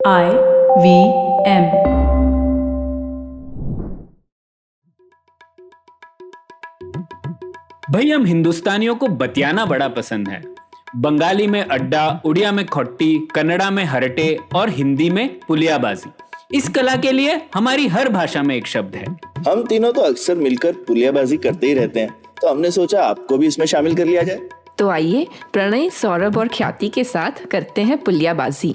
I V M. भाई हम हिंदुस्तानियों को बतियाना बड़ा पसंद है। बंगाली में अड्डा, उड़िया में खोट्टी, कन्नड़ा में हरटे और हिंदी में पुलियाबाजी। इस कला के लिए हमारी हर भाषा में एक शब्द है। हम तीनों तो अक्सर मिलकर पुलियाबाजी करते ही रहते हैं, तो हमने सोचा आपको भी इसमें शामिल कर लिया जाए। तो आइए प्रणय, सौरभ और ख्याति के साथ करते हैं पुलियाबाजी।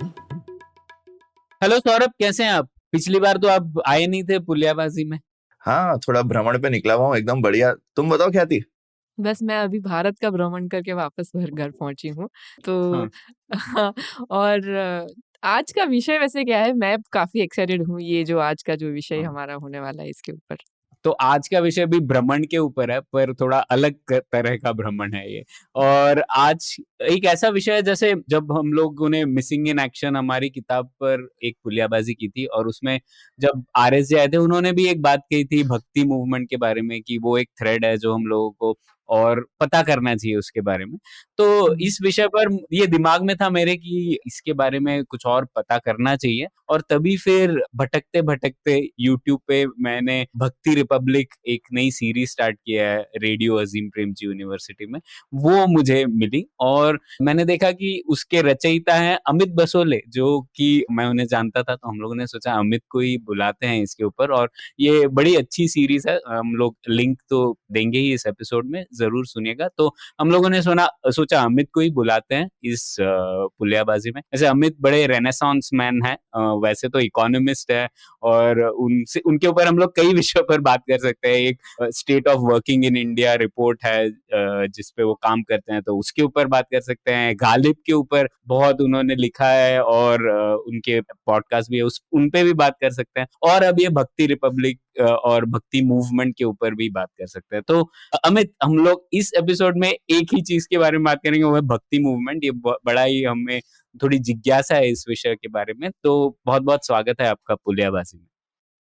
हेलो सौरभ, कैसे हैं आप? पिछली बार तो आप आए नहीं थे पुलियाबाजी में। हाँ, थोड़ा भ्रमण पे निकला हुआ हूँ, एकदम बढ़िया। तुम बताओ ख्याति। बस मैं अभी भारत का भ्रमण करके वापस घर पहुंची हूँ। तो हाँ। हाँ, और आज का विषय वैसे क्या है, मैं काफ़ी एक्साइटेड हूँ ये जो आज का जो विषय हमारा होने वाला है इसके ऊपर। तो आज का विषय भी भ्रमण के ऊपर है, पर थोड़ा अलग तरह का भ्रमण है ये। और आज एक ऐसा विषय है, जैसे जब हम लोगों ने मिसिंग इन एक्शन हमारी किताब पर एक पुलियाबाजी की थी, और उसमें जब आरएस जी आए थे, उन्होंने भी एक बात कही थी भक्ति मूवमेंट के बारे में, कि वो एक थ्रेड है जो हम लोगों को और पता करना चाहिए उसके बारे में। तो इस विषय पर ये दिमाग में था मेरे कि इसके बारे में कुछ और पता करना चाहिए, और तभी फिर भटकते-भटकते यूट्यूब पे मैंने भक्ति रिपब्लिक एक नई सीरीज़ स्टार्ट किया है रेडियो अज़ीम प्रेमजी यूनिवर्सिटी में, वो मुझे मिली और मैंने देखा कि उसके रचयिता हैं अमित बसोले, जो कि मैं उन्हें जानता था, तो हम लोगों ने सोचा अमित को ही बुलाते हैं इसके ऊपर, और ये बड़ी अच्छी सीरीज़ है। हम लोग लिंक तो देंगे ही इस एपिसोड में, ज़रूर सुनिएगा। तो हम लोगों ने सोचा अमित को ही बुलाते हैं इस पुलियाबाजी में। वैसे अमित बड़े रेनेसांस मैन हैं, वैसे तो इकोनॉमिस्ट है, और उनसे उनके ऊपर हम लोग कई विषयों पर बात कर सकते हैं। एक state of working in India report है जिस पे वो काम करते हैं, तो उसके ऊपर बात कर सकते हैं। गालिब के ऊपर बहुत उन्होंने लिखा है, और उनके पॉडकास्ट भी है, उन पे भी बात कर सकते हैं। और अब ये भक्ति रिपब्लिक और भक्ति मूवमेंट के ऊपर भी बात कर सकते हैं। तो अमित, हम लोग इस एपिसोड में एक ही चीज के बारे में बात करेंगे, वो है भक्ति मूवमेंट। ये बड़ा ही हमें थोड़ी जिज्ञासा है इस विषय के बारे में, तो बहुत बहुत स्वागत है आपका पुलियाबाजी में।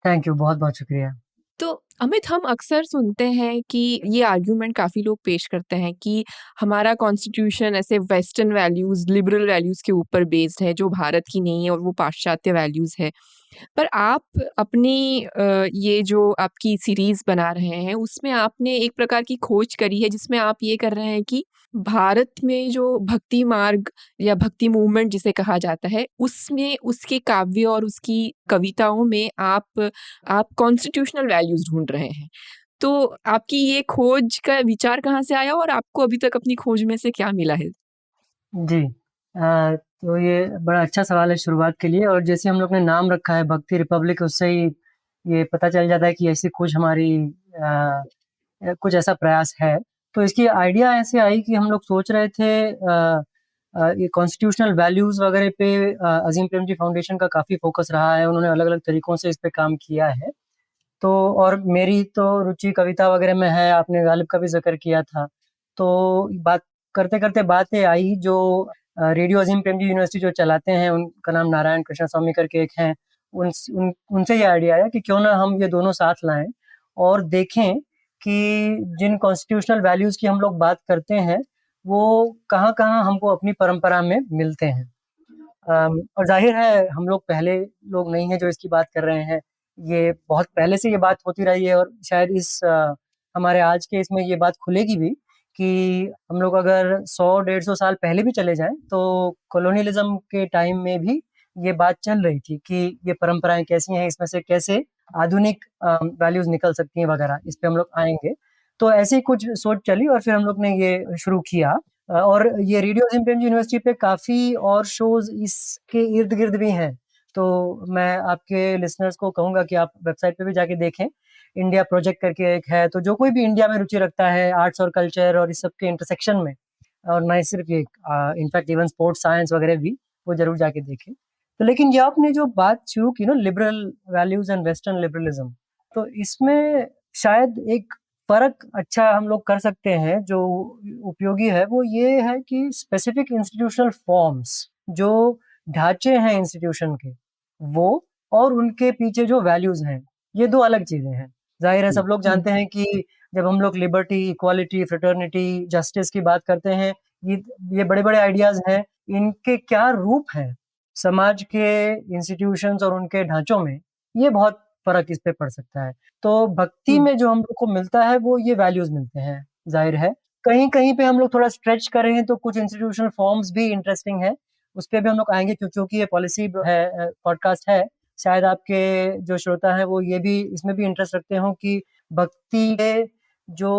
थैंक यू, बहुत-बहुत शुक्रिया। तो अमित, हम अक्सर सुनते हैं कि ये आर्ग्यूमेंट काफ़ी लोग पेश करते हैं कि हमारा कॉन्स्टिट्यूशन ऐसे वेस्टर्न वैल्यूज़, लिबरल वैल्यूज़ के ऊपर बेस्ड है, जो भारत की नहीं है और वो पाश्चात्य वैल्यूज़ है। पर आप अपनी ये जो आपकी सीरीज़ बना रहे हैं, उसमें आपने एक प्रकार की खोज करी है, जिसमें आप ये कर रहे हैं कि भारत में जो भक्ति मार्ग या भक्ति मूवमेंट जिसे कहा जाता है, उसमें उसके काव्य और उसकी कविताओं में आप कॉन्स्टिट्यूशनल वैल्यूज़ ढूँढ रहे हैं। तो आपकी ये खोज का विचार कहाँ से आया और आपको अभी तक अपनी खोज में से क्या मिला है? जी। तो ये बड़ा अच्छा सवाल है शुरुआत के लिए, और जैसे हम लोग ने नाम रखा है भक्ति रिपब्लिक, उससे ही ये पता चल जाता है कि ऐसी कुछ हमारी कुछ ऐसा प्रयास है। तो इसकी आइडिया ऐसे आई कि हम लोग सोच रहे थे ये कॉन्स्टिट्यूशनल वैल्यूज़ वगैरह पे अज़ीम प्रेमजी फाउंडेशन का काफ़ी फ़ोकस रहा है, उन्होंने अलग-अलग तरीकों से इस पे काम किया है। तो और मेरी तो रुचि कविता वगैरह में है, आपने गालिब का भी ज़िक्र किया था। तो बात करते-करते बात ये आई, जो रेडियो अज़ीम प्रेमजी यूनिवर्सिटी जो चलाते हैं, उनका नाम नारायण कृष्ण स्वामी करके एक हैं, उनसे ये आइडिया आया कि क्यों ना हम ये दोनों साथ लाएँ और देखें कि जिन कॉन्स्टिट्यूशनल वैल्यूज़ की हम लोग बात करते हैं, वो कहाँ-कहाँ हमको अपनी परंपरा में मिलते हैं। और ज़ाहिर है हम लोग पहले लोग नहीं हैं जो इसकी बात कर रहे हैं। ये बहुत पहले से ये बात होती रही है, और शायद हमारे आज के इसमें ये बात खुलेगी भी कि हम लोग अगर 100 150 साल पहले भी चले जाएँ, तो कॉलोनियलिज़्म के टाइम में भी ये बात चल रही थी कि ये परंपराएँ कैसी हैं, इसमें से कैसे आधुनिक वैल्यूज़ निकल सकती हैं वगैरह, इस पे हम लोग आएँगे। तो ऐसे ही कुछ सोच चली और फिर हम लोग ने ये शुरू किया। और ये रेडियो अज़ीम प्रेमजी यूनिवर्सिटी पे काफ़ी और शोज़ इसके इर्द-गिर्द भी हैं। तो मैं आपके लिसनर्स को कहूँगा कि आप वेबसाइट पे भी जाके देखें। इंडिया प्रोजेक्ट करके एक है, तो जो कोई भी इंडिया में रुचि रखता है आर्ट्स और कल्चर और इस सब के इंटरसेक्शन में, और ना ही सिर्फ़ ये इनफैक्ट इवन स्पोर्ट्स साइंस वगैरह भी, वो ज़रूर जाके देखें। तो लेकिन ये आपने जो बात शुरू की ना, लिबरल वैल्यूज़ एंड वेस्टर्न लिबरलिज़्म, तो इसमें शायद एक फ़र्क अच्छा हम लोग कर सकते हैं, जो उपयोगी है, वो ये है कि स्पेसिफ़िक इंस्टीट्यूशनल फॉर्म्स, जो ढाँचे हैं इंस्टीट्यूशन के, वो और उनके पीछे जो वैल्यूज़ हैं, ये 2 अलग चीज़ें हैं। ज़ाहिर है सब लोग जानते हैं कि जब हम लोग लिबर्टी, इक्वालिटी, फ्रेटर्निटी, जस्टिस की बात करते हैं, ये बड़े-बड़े आइडियाज़ हैं, इनके क्या रूप हैं? समाज के इंस्टीट्यूशंस और उनके ढांचों में ये बहुत फ़र्क इस पे पड़ सकता है। तो भक्ति हुँ। में जो हम लोग को मिलता है वो ये वैल्यूज़ मिलते हैं, ज़ाहिर है। कहीं-कहीं पे हम लोग थोड़ा स्ट्रेच करें तो कुछ इंस्टीट्यूशनल फॉर्म्स भी इंटरेस्टिंग हैं, उस पे भी हम लोग आएँगे क्योंकि ये पॉलिसी है पॉडकास्ट है, शायद आपके जो श्रोता हैं वो ये भी इसमें भी इंटरेस्ट रखते हों कि भक्ति के जो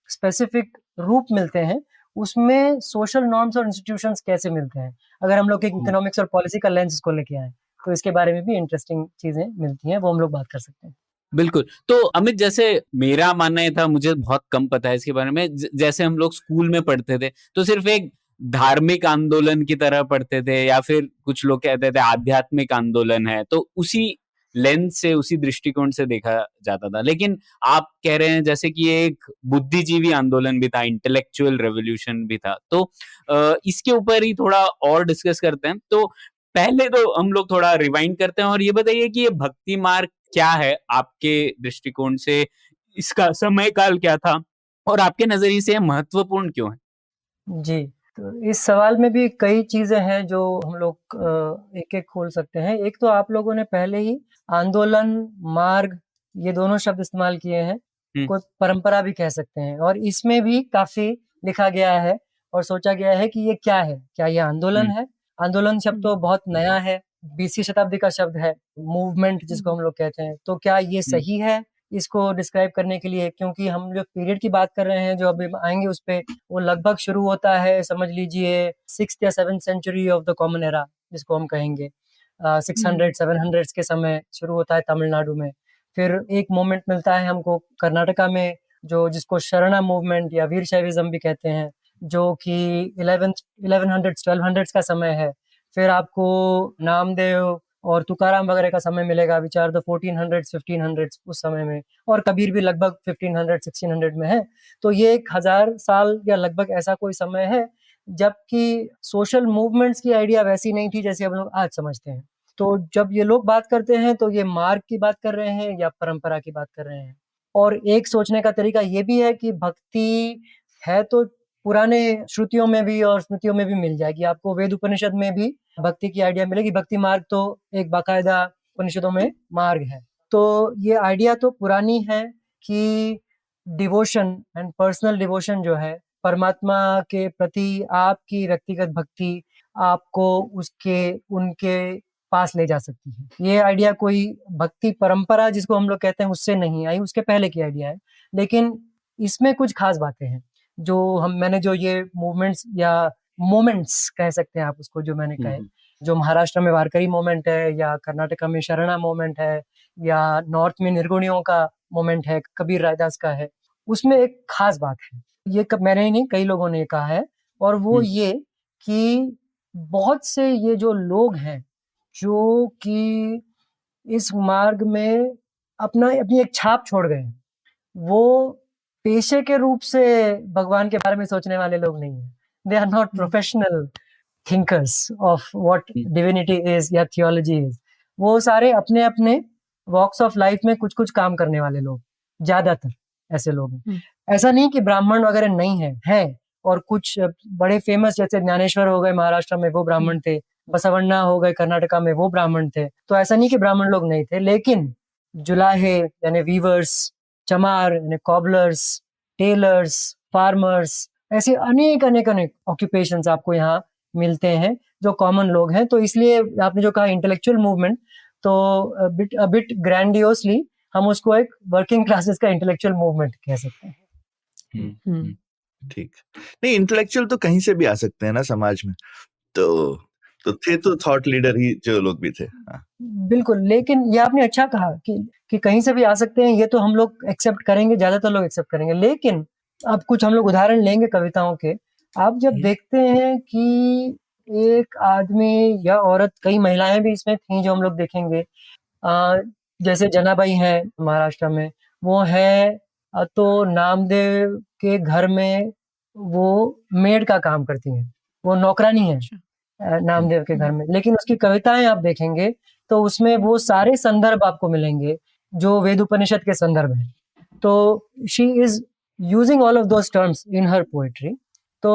स्पेसिफिक रूप मिलते हैं, उसमें सोशल नॉर्म्स और इंस्टीट्यूशंस कैसे मिलते हैं? अगर हम लोग एक इकोनॉमिक्स और पॉलिसी का लेंस इसको लेके आएँ, तो इसके बारे में भी इंटरेस्टिंग चीज़ें मिलती हैं, वो हम लोग बात कर सकते हैं। बिल्कुल। तो अमित, जैसे मेरा मानना ये था, मुझे बहुत कम पता है इसके बारे में, जैसे हम लोग स्कूल में पढ़ते थे तो सिर्फ एक धार्मिक आंदोलन की तरह पढ़ते थे, या फिर कुछ लोग कहते थे आध्यात्मिक आंदोलन है, तो उसी लेंस से, उसी दृष्टिकोण से देखा जाता था। लेकिन आप कह रहे हैं जैसे कि ये एक बुद्धिजीवी आंदोलन भी था, इंटेलेक्चुअल रेवोल्यूशन भी था। तो इसके ऊपर ही थोड़ा और डिस्कस करते हैं। तो पहले तो हम लोग थोड़ा रिवाइंड करते हैं और ये बताइए कि ये भक्ति मार्ग क्या है आपके दृष्टिकोण से, इसका समय काल क्या था और आपके नजरिए से ये महत्वपूर्ण क्यों है? जी, तो इस सवाल में भी कई चीज़ें हैं जो हम लोग एक-एक खोल सकते हैं। एक तो आप लोगों ने पहले ही आंदोलन, मार्ग ये दोनों शब्द इस्तेमाल किए हैं, हुँ। कोई परंपरा भी कह सकते हैं और इसमें भी काफ़ी लिखा गया है और सोचा गया है कि ये क्या है? क्या ये आंदोलन हुँ। है? आंदोलन शब्द तो बहुत नया है, 20वीं शताब्दी का शब्द है, मूवमेंट जिसको हम लोग कहते हैं। तो क्या ये सही है इसको डिस्क्राइब करने के लिए? क्योंकि हम जो पीरियड की बात कर रहे हैं, जो अभी आएँगे उस पे, वो लगभग शुरू होता है समझ लीजिए 6th या 7th century of the common era जिसको हम कहेंगे। 600 700s के समय शुरू होता है तमिलनाडु में। फिर एक मोमेंट मिलता है हमको कर्नाटका में जो जिसको शरणा मूवमेंट या वीर शैविज़्म भी कहते हैं, जो कि 1100s 1200s का समय है। फिर आपको नामदेव और तुकाराम वगैरह का समय मिलेगा which are the 1400s 1500s उस समय में, और कबीर भी लगभग 1500 1600 में है। तो ये 1000 साल या लगभग ऐसा कोई समय है, जबकि सोशल मूवमेंट्स की आइडिया वैसी नहीं थी जैसे हम लोग आज समझते हैं। तो जब ये लोग बात करते हैं तो ये मार्ग की बात कर रहे हैं या परंपरा की बात कर रहे हैं। और एक सोचने का तरीका ये भी है कि भक्ति है तो पुराने श्रुतियों में भी और स्मृतियों में भी मिल जाएगी। आपको वेद उपनिषद में भी भक्ति की आइडिया मिलेगी। भक्ति मार्ग तो एक बाकायदा उपनिषदों में मार्ग है। तो ये आइडिया तो पुरानी है कि डिवोशन एंड पर्सनल डिवोशन जो है, परमात्मा के प्रति आपकी व्यक्तिगत भक्ति आपको उसके उनके पास ले जा सकती है। ये आइडिया कोई भक्ति परंपरा जिसको हम लोग कहते हैं उससे नहीं आई, उसके पहले की आइडिया है। लेकिन इसमें कुछ खास बातें हैं, जो मैंने जो ये मूवमेंट्स या मोमेंट्स कह सकते हैं आप उसको, जो मैंने कहे, जो महाराष्ट्र में वारकरी मोमेंट है या कर्नाटका में शरणा मोमेंट है या नॉर्थ में निर्गुणियों का मोमेंट है, कबीर रायदास का है, उसमें एक खास बात है। ये मैंने ही नहीं, कई लोगों ने कहा है, और वो ये कि बहुत से ये जो लोग हैं जो कि इस मार्ग में अपनी एक छाप छोड़ गए हैं, वो पेशे के रूप से भगवान के बारे में सोचने वाले लोग नहीं हैं। They are not professional thinkers of what divinity is या थियोलॉजी इज। वो सारे अपने-अपने वॉक्स ऑफ लाइफ में कुछ-कुछ काम करने वाले लोग, ज़्यादातर ऐसे लोग हैं। ऐसा नहीं कि ब्राह्मण वगैरह नहीं हैं, और कुछ बड़े फेमस जैसे ज्ञानेश्वर हो गए महाराष्ट्र में, वो ब्राह्मण थे। बसवण्णा हो गए कर्नाटका में, वो ब्राह्मण थे। तो ऐसा नहीं कि ब्राह्मण लोग नहीं थे, लेकिन जुलाहे यानी वीवर्स, चमार यानी कॉबलर्स, टेलर्स, फार्मर्स, ऐसे अनेक ऑक्यूपेशंस आपको यहाँ मिलते हैं जो कॉमन लोग हैं। तो इसलिए आपने जो कहा इंटेलेक्चुअल मूवमेंट, तो अ बिट ग्रैंडियोसली हम उसको एक वर्किंग क्लासेस का इंटेलेक्चुअल मूवमेंट कह सकते हैं। ठीक। नहीं, इंटेलेक्चुअल तो कहीं से भी आ सकते हैं ना समाज में। तो थे तो थॉट लीडर ही जो लोग भी थे। हाँ। बिल्कुल, लेकिन ये आपने अच्छा कहा कि कहीं से भी आ सकते हैं, ये तो हम लोग एक्सेप्ट करेंगे, ज़्यादातर लोग एक्सेप्ट करेंगे। लेकिन अब कुछ हम लोग उदाहरण लेंगे कविताओं के। आप जब देखते हैं कि एक आदमी या औरत, कई महिलाएं भी इसमें थीं जो हम लोग देखेंगे, जैसे जनाबाई हैं महाराष्ट्र में, वो है तो नामदेव के घर में वो मेड का काम करती हैं, वो नौकरानी है नामदेव के घर में। लेकिन उसकी कविताएं आप देखेंगे तो उसमें वो सारे संदर्भ आपको मिलेंगे जो वेद उपनिषद के संदर्भ हैं। तो she is using all of those terms in her poetry. तो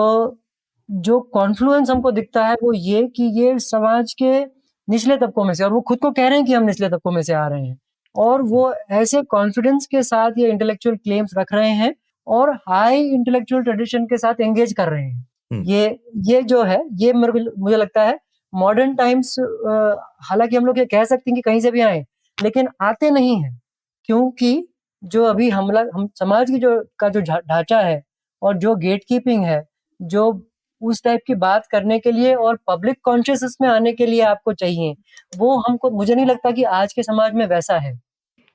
जो कॉन्फ्लुएंस हमको दिखता है वो ये कि ये समाज के निचले तबकों में से, और वो खुद को कह रहे हैं कि हम निचले तबकों में से आ रहे हैं, और वो ऐसे कॉन्फिडेंस के साथ ये इंटेलेक्चुअल क्लेम्स रख रहे हैं और हाई इंटेलेक्चुअल ट्रेडिशन के साथ एंगेज कर रहे हैं। ये जो है, ये मुझे लगता है मॉडर्न टाइम्स, हालांकि हम लोग ये कह सकते हैं कि कहीं से भी आए, लेकिन आते नहीं हैं, क्योंकि जो अभी हम समाज की जो ढांचा है और जो गेट कीपिंग है, जो उस टाइप की बात करने के लिए और पब्लिक कॉन्शियसनेस में आने के लिए आपको चाहिए, वो मुझे नहीं लगता कि आज के समाज में वैसा है।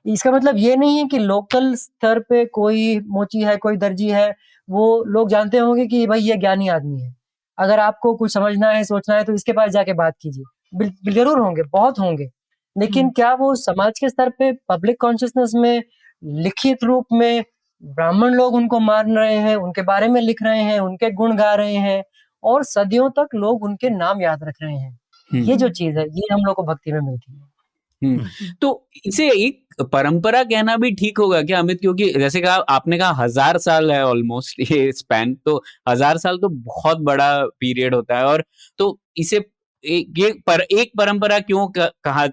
इसका मतलब ये नहीं है कि लोकल स्तर पे कोई मोची है, कोई दर्जी है, वो लोग जानते होंगे कि भाई ये ज्ञानी आदमी है, अगर आपको कुछ समझना है, सोचना है, तो इसके पास जाके बात कीजिए। जरूर होंगे, बहुत होंगे, लेकिन क्या वो समाज के स्तर पे पब्लिक कॉन्शियसनेस में लिखित रूप में ब्राह्मण लोग उनको मान रहे हैं, उनके बारे में लिख रहे हैं, उनके गुण गा रहे हैं, और सदियों तक लोग उनके नाम याद रख रहे हैं। ये जो चीज है, ये हम लोग को भक्ति में मिलती है। तो इसे एक परंपरा कहना भी ठीक होगा क्या अमित? क्योंकि जैसे कहा आपने, कहा 1000 साल है ऑलमोस्ट ये स्पैन, तो 1000 साल तो बहुत बड़ा पीरियड होता है, और तो इसे एक परंपरा क्यों कहा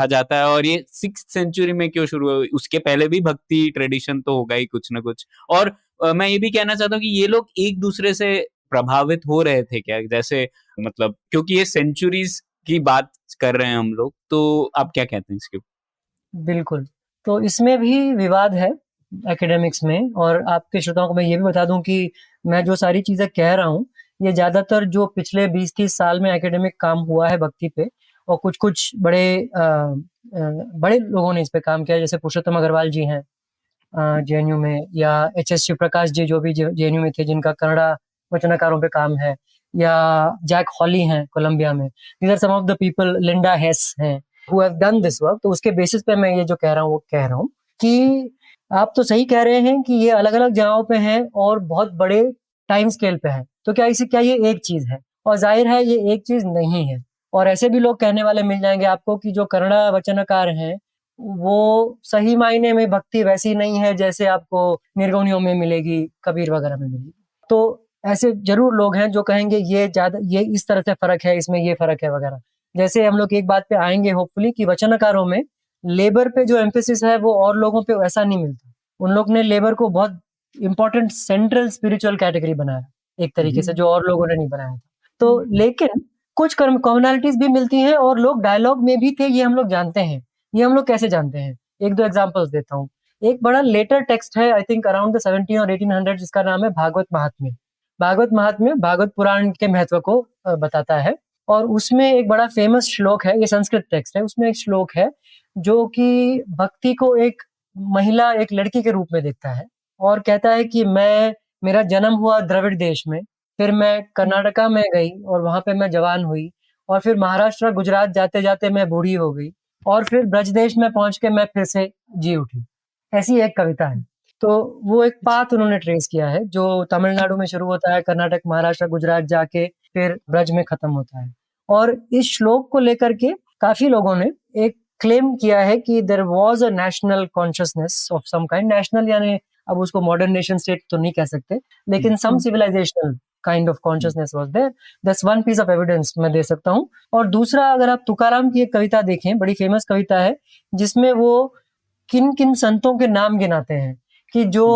जाता है, और ये 6th सेंचुरी में क्यों शुरू हुई? उसके पहले भी भक्ति ट्रेडिशन तो होगा ही कुछ ना कुछ। और मैं ये भी कहना चाहता हूँ कि ये लोग एक दूसरे से प्रभावित हो रहे थे क्या? जैसे मतलब क्योंकि ये सेंचुरीज की बात कर रहे हैं हम लोग, तो आप क्या कहते हैं इसके? बिल्कुल, तो इसमें भी विवाद है एकेडमिक्स में, और आपके श्रोताओं को मैं ये भी बता दूं कि मैं जो सारी चीजें कह रहा हूँ, ये ज्यादातर जो पिछले 20-30 साल में एकेडमिक काम हुआ है भक्ति पे, और कुछ बड़े लोगों ने इस पे काम किया, जैसे पुरुषोत्तम अग्रवाल जी हैं जेएनयू में, या एच.एस. शिवप्रकाश जी जो भी जेएनयू में थे, जिनका कन्नड़ा वचनकारों पे काम है, या जैक हॉली हैं कोलंबिया में। These are some of the people, Linda Hayes हैं, who have done this work. तो उसके बेसिस पे मैं ये जो कह रहा हूँ वो कह रहा हूँ कि आप तो सही कह रहे हैं कि ये अलग अलग जगहों पे हैं और बहुत बड़े टाइम स्केल पे है, तो क्या ये एक चीज है? और जाहिर है ये एक चीज नहीं है। और ऐसे भी लोग कहने वाले मिल जाएंगे आपको कि जो कन्नड़ा वचनकार हैं वो सही मायने में भक्ति वैसी नहीं है जैसे आपको निर्गुणियों में मिलेगी, कबीर वगैरह में मिलेगी। तो ऐसे जरूर लोग हैं जो कहेंगे ये इस तरह से फर्क है, इसमें ये फर्क है वगैरह। जैसे हम लोग एक बात पे आएंगे होपफुली कि वचनकारों में लेबर पे जो एम्फेसिस है वो और लोगों पे वैसा नहीं मिलता। उन लोग ने लेबर को बहुत इंपॉर्टेंट सेंट्रल स्पिरिचुअल कैटेगरी बनाया एक तरीके से, जो और लोगों ने नहीं बनाया था। तो लेकिन कुछ कॉमनैलिटीज भी मिलती हैं, और लोग डायलॉग में भी थे, ये हम लोग जानते हैं। ये हम लोग कैसे जानते हैं? 1-2 एग्जांपल्स देता हूँ। एक बड़ा लेटर टेक्स्ट है, आई थिंक अराउंड द 17 और 1800, जिसका नाम है भागवत महात्म्य। भागवत महात्म्य भागवत पुराण के महत्व को बताता है, और उसमें एक बड़ा फेमस श्लोक है, ये संस्कृत टेक्स्ट है, उसमें एक श्लोक है जो कि भक्ति को एक महिला, एक लड़की के रूप में देखता है, और कहता है कि मेरा जन्म हुआ द्रविड़ देश में, फिर मैं कर्नाटका में गई और वहां पे मैं जवान हुई, और फिर महाराष्ट्र गुजरात जाते जाते मैं बूढ़ी हो गई, और फिर ब्रजदेश में पहुंच के मैं फिर से जी उठी। ऐसी एक कविता है। तो वो एक पाथ उन्होंने ट्रेस किया है जो तमिलनाडु में शुरू होता है, कर्नाटक, महाराष्ट्र, गुजरात जाके फिर ब्रज में खत्म होता है। और इस श्लोक को लेकर के काफी लोगों ने एक क्लेम किया है कि there was a national consciousness of some kind. National यानी अब उसको मॉडर्न नेशन स्टेट तो नहीं कह सकते, लेकिन some civilisational kind of consciousness was there. That's one piece of evidence मैं दे सकता हूँ। और दूसरा, अगर आप तुकाराम की एक कविता देखें, बड़ी फेमस कविता है, जिसमें वो किन किन संतों के नाम गिनाते हैं कि जो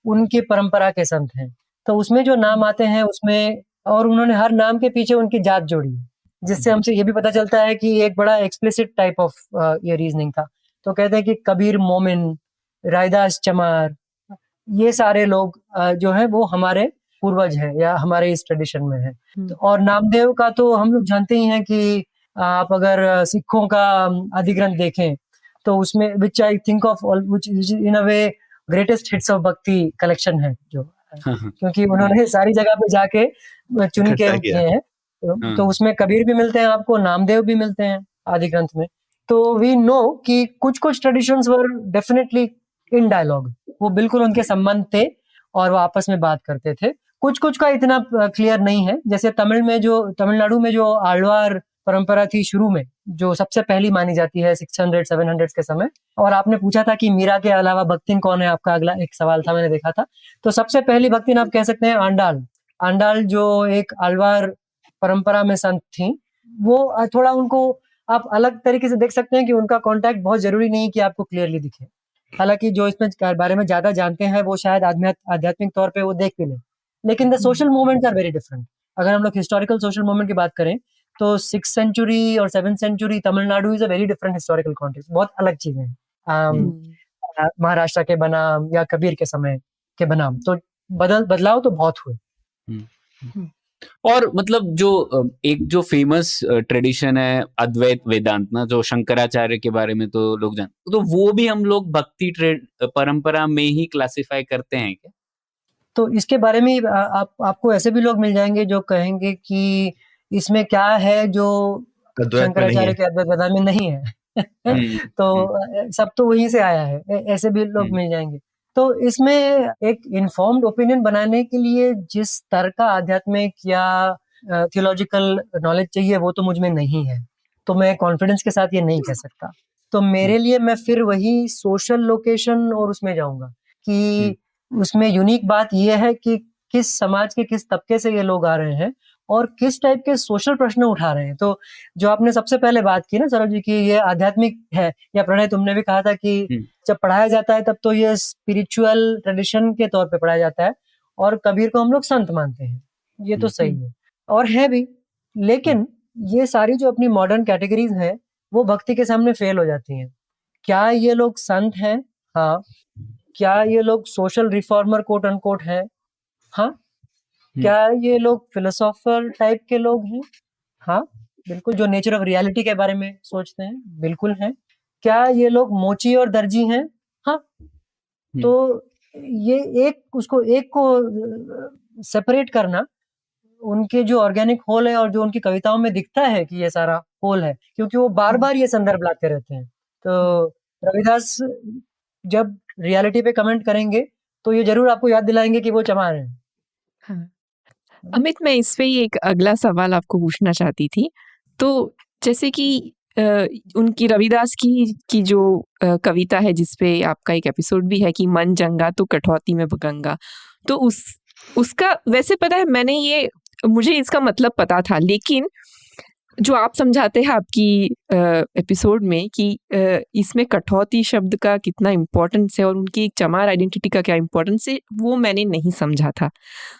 उनकी परंपरा के संत हैं। तो उसमें जो नाम आते हैं उसमें, और उन्होंने हर नाम के पीछे उनकी जात जोड़ी है, जिससे हमसे ये भी पता चलता है कि एक बड़ा एक्सप्लिसिट टाइप ऑफ ये रीजनिंग था। तो कहते हैं कि कबीर मोमिन, रायदास चमार, ये सारे लोग जो है वो हमारे पूर्वज हैं या हमारे इस ट्रेडिशन में है। और नामदेव का तो हम लोग जानते ही हैं कि आप अगर सिखों का अधिग्रंथ देखें तो उसमें which I think of which in a way greatest hits of bhakti collection है जो, क्योंकि उन्होंने सारी जगह पे जाके चुन के किए हैं। तो उसमें कबीर भी मिलते हैं आपको, नामदेव भी मिलते हैं आदि ग्रंथ में। तो वी नो कि कुछ कुछ traditions were definitely in dialogue, वो बिल्कुल उनके संबंध थे और वो आपस में बात करते थे। कुछ कुछ का इतना क्लियर नहीं है, जैसे तमिलनाडु में जो आಳ್वार परंपरा थी शुरू में, जो सबसे पहली मानी जाती है 600-700 के समय। और आपने पूछा था कि मीरा के अलावा भक्तिन कौन है, आपका अगला एक सवाल था, मैंने देखा था। तो सबसे पहली भक्तिन आप कह सकते हैं आंडाल जो एक आಳ್वार परंपरा में संत थी। वो थोड़ा उनको आप अलग तरीके से देख सकते हैं कि उनका कॉन्टैक्ट बहुत ज़रूरी नहीं कि आपको क्लियरली दिखे। हालाँकि जो इसमें बारे में ज़्यादा जानते हैं वो शायद आध्यात्मिक तौर पे वो देख भी लें। लेकिन the social movements are very different. अगर हम लोग हिस्टोरिकल सोशल मूवमेंट की बात करें तो 6th सेंचुरी और 7th century Tamil Nadu is a very different historical context, बहुत अलग चीज़ें हैं। महाराष्ट्र के बनाम या कबीर के समय के बनाम तो बदलाव तो बहुत हुए। और मतलब जो एक जो फेमस ट्रेडिशन है अद्वैत वेदांत ना, जो शंकराचार्य के बारे में तो लोग जानते, तो वो भी हम लोग भक्ति परंपरा में ही क्लासिफाई करते हैं क्या? तो इसके बारे में आपको ऐसे भी लोग मिल जाएंगे जो कहेंगे कि इसमें क्या है जो शंकराचार्य के अद्वैत वेदांत में नहीं है। तो सब तो वहीं से आया है, ऐसे भी लोग मिल जाएंगे। तो इसमें एक इन्फॉर्म्ड ओपिनियन बनाने के लिए जिस स्तर का आध्यात्मिक या थियोलॉजिकल नॉलेज चाहिए वो तो मुझ में नहीं है, तो मैं कॉन्फिडेंस के साथ ये नहीं कह सकता। तो मेरे लिए मैं फिर वही सोशल लोकेशन और उसमें जाऊंगा कि उसमें यूनिक बात ये है कि किस समाज के किस तबके से ये लोग आ रहे हैं और किस टाइप के सोशल प्रश्न उठा रहे हैं। तो जो आपने सबसे पहले बात की ना सौरभ जी की ये आध्यात्मिक है, या प्रणय तुमने भी कहा था कि जब पढ़ाया जाता है तब तो ये स्पिरिचुअल ट्रेडिशन के तौर पे पढ़ाया जाता है और कबीर को हम लोग संत मानते हैं, ये तो सही है और है भी। लेकिन ये सारी जो अपनी मॉडर्न कैटेगरीज हैं वो भक्ति के सामने फेल हो जाती हैं। क्या ये लोग संत हैं? हाँ। क्या ये लोग सोशल रिफॉर्मर कोट अनकोट हैं? हाँ। क्या ये लोग फिलोसोफर टाइप के लोग हैं? हाँ बिल्कुल, जो नेचर ऑफ रियलिटी के बारे में सोचते हैं, बिल्कुल हैं। क्या ये लोग मोची और दर्जी हैं? हाँ। तो ये एक को सेपरेट करना, उनके जो ऑर्गेनिक होल है और जो उनकी कविताओं में दिखता है कि ये सारा होल है, क्योंकि वो बार बार ये संदर्भ लाते रहते हैं। तो रविदास जब रियलिटी पे कमेंट करेंगे तो ये जरूर आपको याद दिलाएंगे कि वो चमार हैं। हाँ। अमित, मैं इस पे ही एक अगला सवाल आपको पूछना चाहती थी। तो जैसे कि उनकी रविदास की जो कविता है जिसपे आपका एक एपिसोड भी है कि मन जंगा तो कठौती में गंगा, तो उसका वैसे पता है, मुझे इसका मतलब पता था, लेकिन जो आप समझाते हैं आपकी एपिसोड में कि इसमें कठौती शब्द का कितना इम्पोर्टेंस है और उनकी चमार आइडेंटिटी का क्या इम्पोर्टेंस है, वो मैंने नहीं समझा था।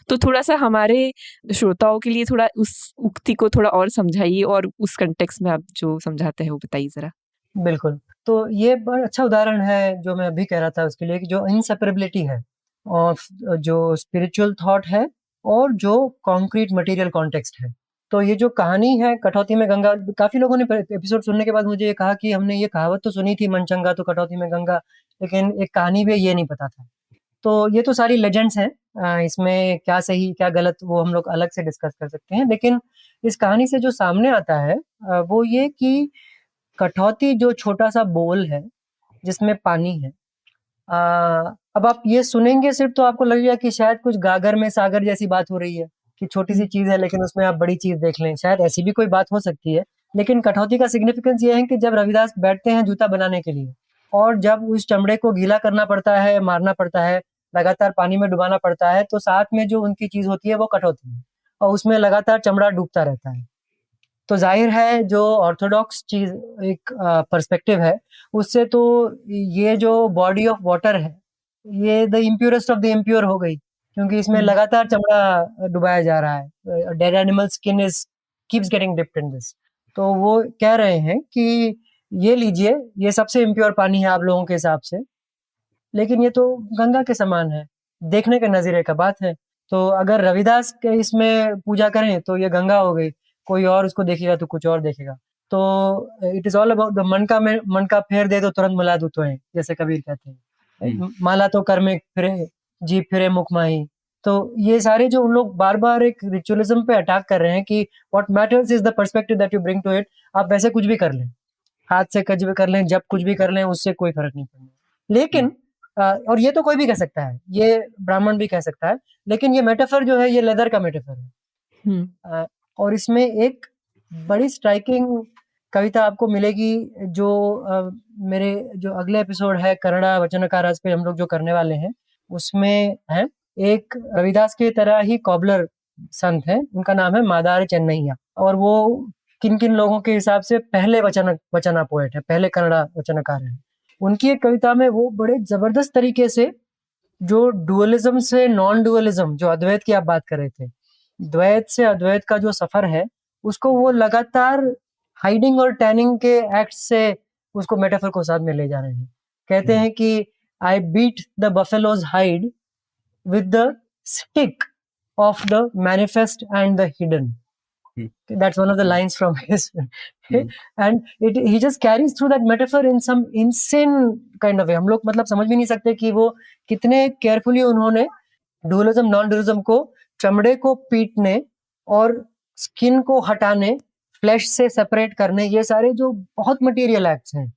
तो थोड़ा सा हमारे श्रोताओं के लिए थोड़ा उस उक्ति को थोड़ा और समझाइए और उस कंटेक्स्ट में आप जो समझाते हैं वो बताइए जरा। बिल्कुल, तो ये बड़ा अच्छा उदाहरण है जो मैं अभी कह रहा था उसके लिए, कि जो इनसेपरेबिलिटी है और जो स्पिरिचुअल थॉट है और जो कॉन्क्रीट मटेरियल कॉन्टेक्स्ट है। तो ये जो कहानी है कठौती में गंगा, काफी लोगों ने एपिसोड सुनने के बाद मुझे ये कहा कि हमने ये कहावत तो सुनी थी मन चंगा तो कठौती में गंगा, लेकिन एक कहानी भी ये नहीं पता था। तो ये तो सारी लेजेंड्स हैं, इसमें क्या सही क्या गलत वो हम लोग अलग से डिस्कस कर सकते हैं। लेकिन इस कहानी से जो सामने आता है वो ये कि कठौती जो छोटा सा बोल है जिसमें पानी है, अब आप ये सुनेंगे सिर्फ तो आपको लगेगा कि शायद कुछ गागर में सागर जैसी बात हो रही है कि छोटी सी चीज है लेकिन उसमें आप बड़ी चीज देख लें, शायद ऐसी भी कोई बात हो सकती है। लेकिन कठौती का सिग्निफिकेंस ये है कि जब रविदास बैठते हैं जूता बनाने के लिए और जब उस चमड़े को गीला करना पड़ता है, मारना पड़ता है, लगातार पानी में डुबाना पड़ता है, तो साथ में जो उनकी चीज होती है वो कठौती है और उसमें लगातार चमड़ा डूबता रहता है। तो जाहिर है जो ऑर्थोडॉक्स चीज एक पर्सपेक्टिव है उससे तो ये जो बॉडी ऑफ वाटर है ये the impurest of the impure हो गई, क्योंकि इसमें लगातार चमड़ा डुबाया जा रहा है। Dead animal skin is keeps getting dipped in this. तो वो कह रहे हैं कि ये लीजिए, ये सबसे इम्प्योर पानी है आप लोगों के हिसाब से, लेकिन ये तो गंगा के समान है, देखने के नजरिए का बात है। तो अगर रविदास के इसमें पूजा करें तो ये गंगा हो गई, कोई और उसको देखेगा तो कुछ और देखेगा। तो it is all about the मन का फेर दे दो तुरंत मिला दो तो है, जैसे कबीर कहते हैं। माला तो कर में फिरे जीभ फिरे मुख माही। तो ये सारे जो उन लोग बार बार एक रिचुअलिज्म पे अटैक कर रहे हैं कि what matters is the perspective that you bring to it. आप वैसे कुछ भी कर लें, हाथ से कुछ भी कर लें, जब कुछ भी कर लें, उससे कोई फर्क नहीं पड़ना। लेकिन और ये तो कोई भी कह सकता है, ये ब्राह्मण भी कह सकता है, लेकिन ये मेटाफर जो है ये लेदर का मेटाफर है। और इसमें एक बड़ी स्ट्राइकिंग कविता आपको मिलेगी जो मेरे जो अगले एपिसोड है कन्नड़ा वचनकारास पे हम लोग जो करने वाले हैं उसमें है। एक रविदास के तरह ही कॉबलर संत है, उनका नाम है मादार चेन्नैया, और वो किन-किन लोगों के हिसाब से पहले वचना पोएट है, पहले कन्नड़ा वचनकार हैं। उनकी एक कविता में वो बड़े ज़बरदस्त तरीके से जो डुअलिज़्म से नॉन डुअलिज़्म, जो अद्वैत की आप बात कर रहे थे, द्वैत से अद्वैत का जो सफ़र है, उसको वो लगातार हाइडिंग और टैनिंग के एक्ट से उसको मेटाफर को साथ में ले जा रहे हैं। कहते हैं कि I beat the buffaloes hide with the stick of the manifest and the hidden. That's one of the lines from his and he just carries through that metaphor in some insane kind of way. हम लोग मतलब समझ भी नहीं सकते कि वो कितने केयरफुली उन्होंने डुअलिज्म नॉन डुअलिज्म को, चमड़े को पीटने और स्किन को हटाने, फ्लैश से सेपरेट करने, ये सारे जो बहुत मटेरियल एक्ट्स हैं,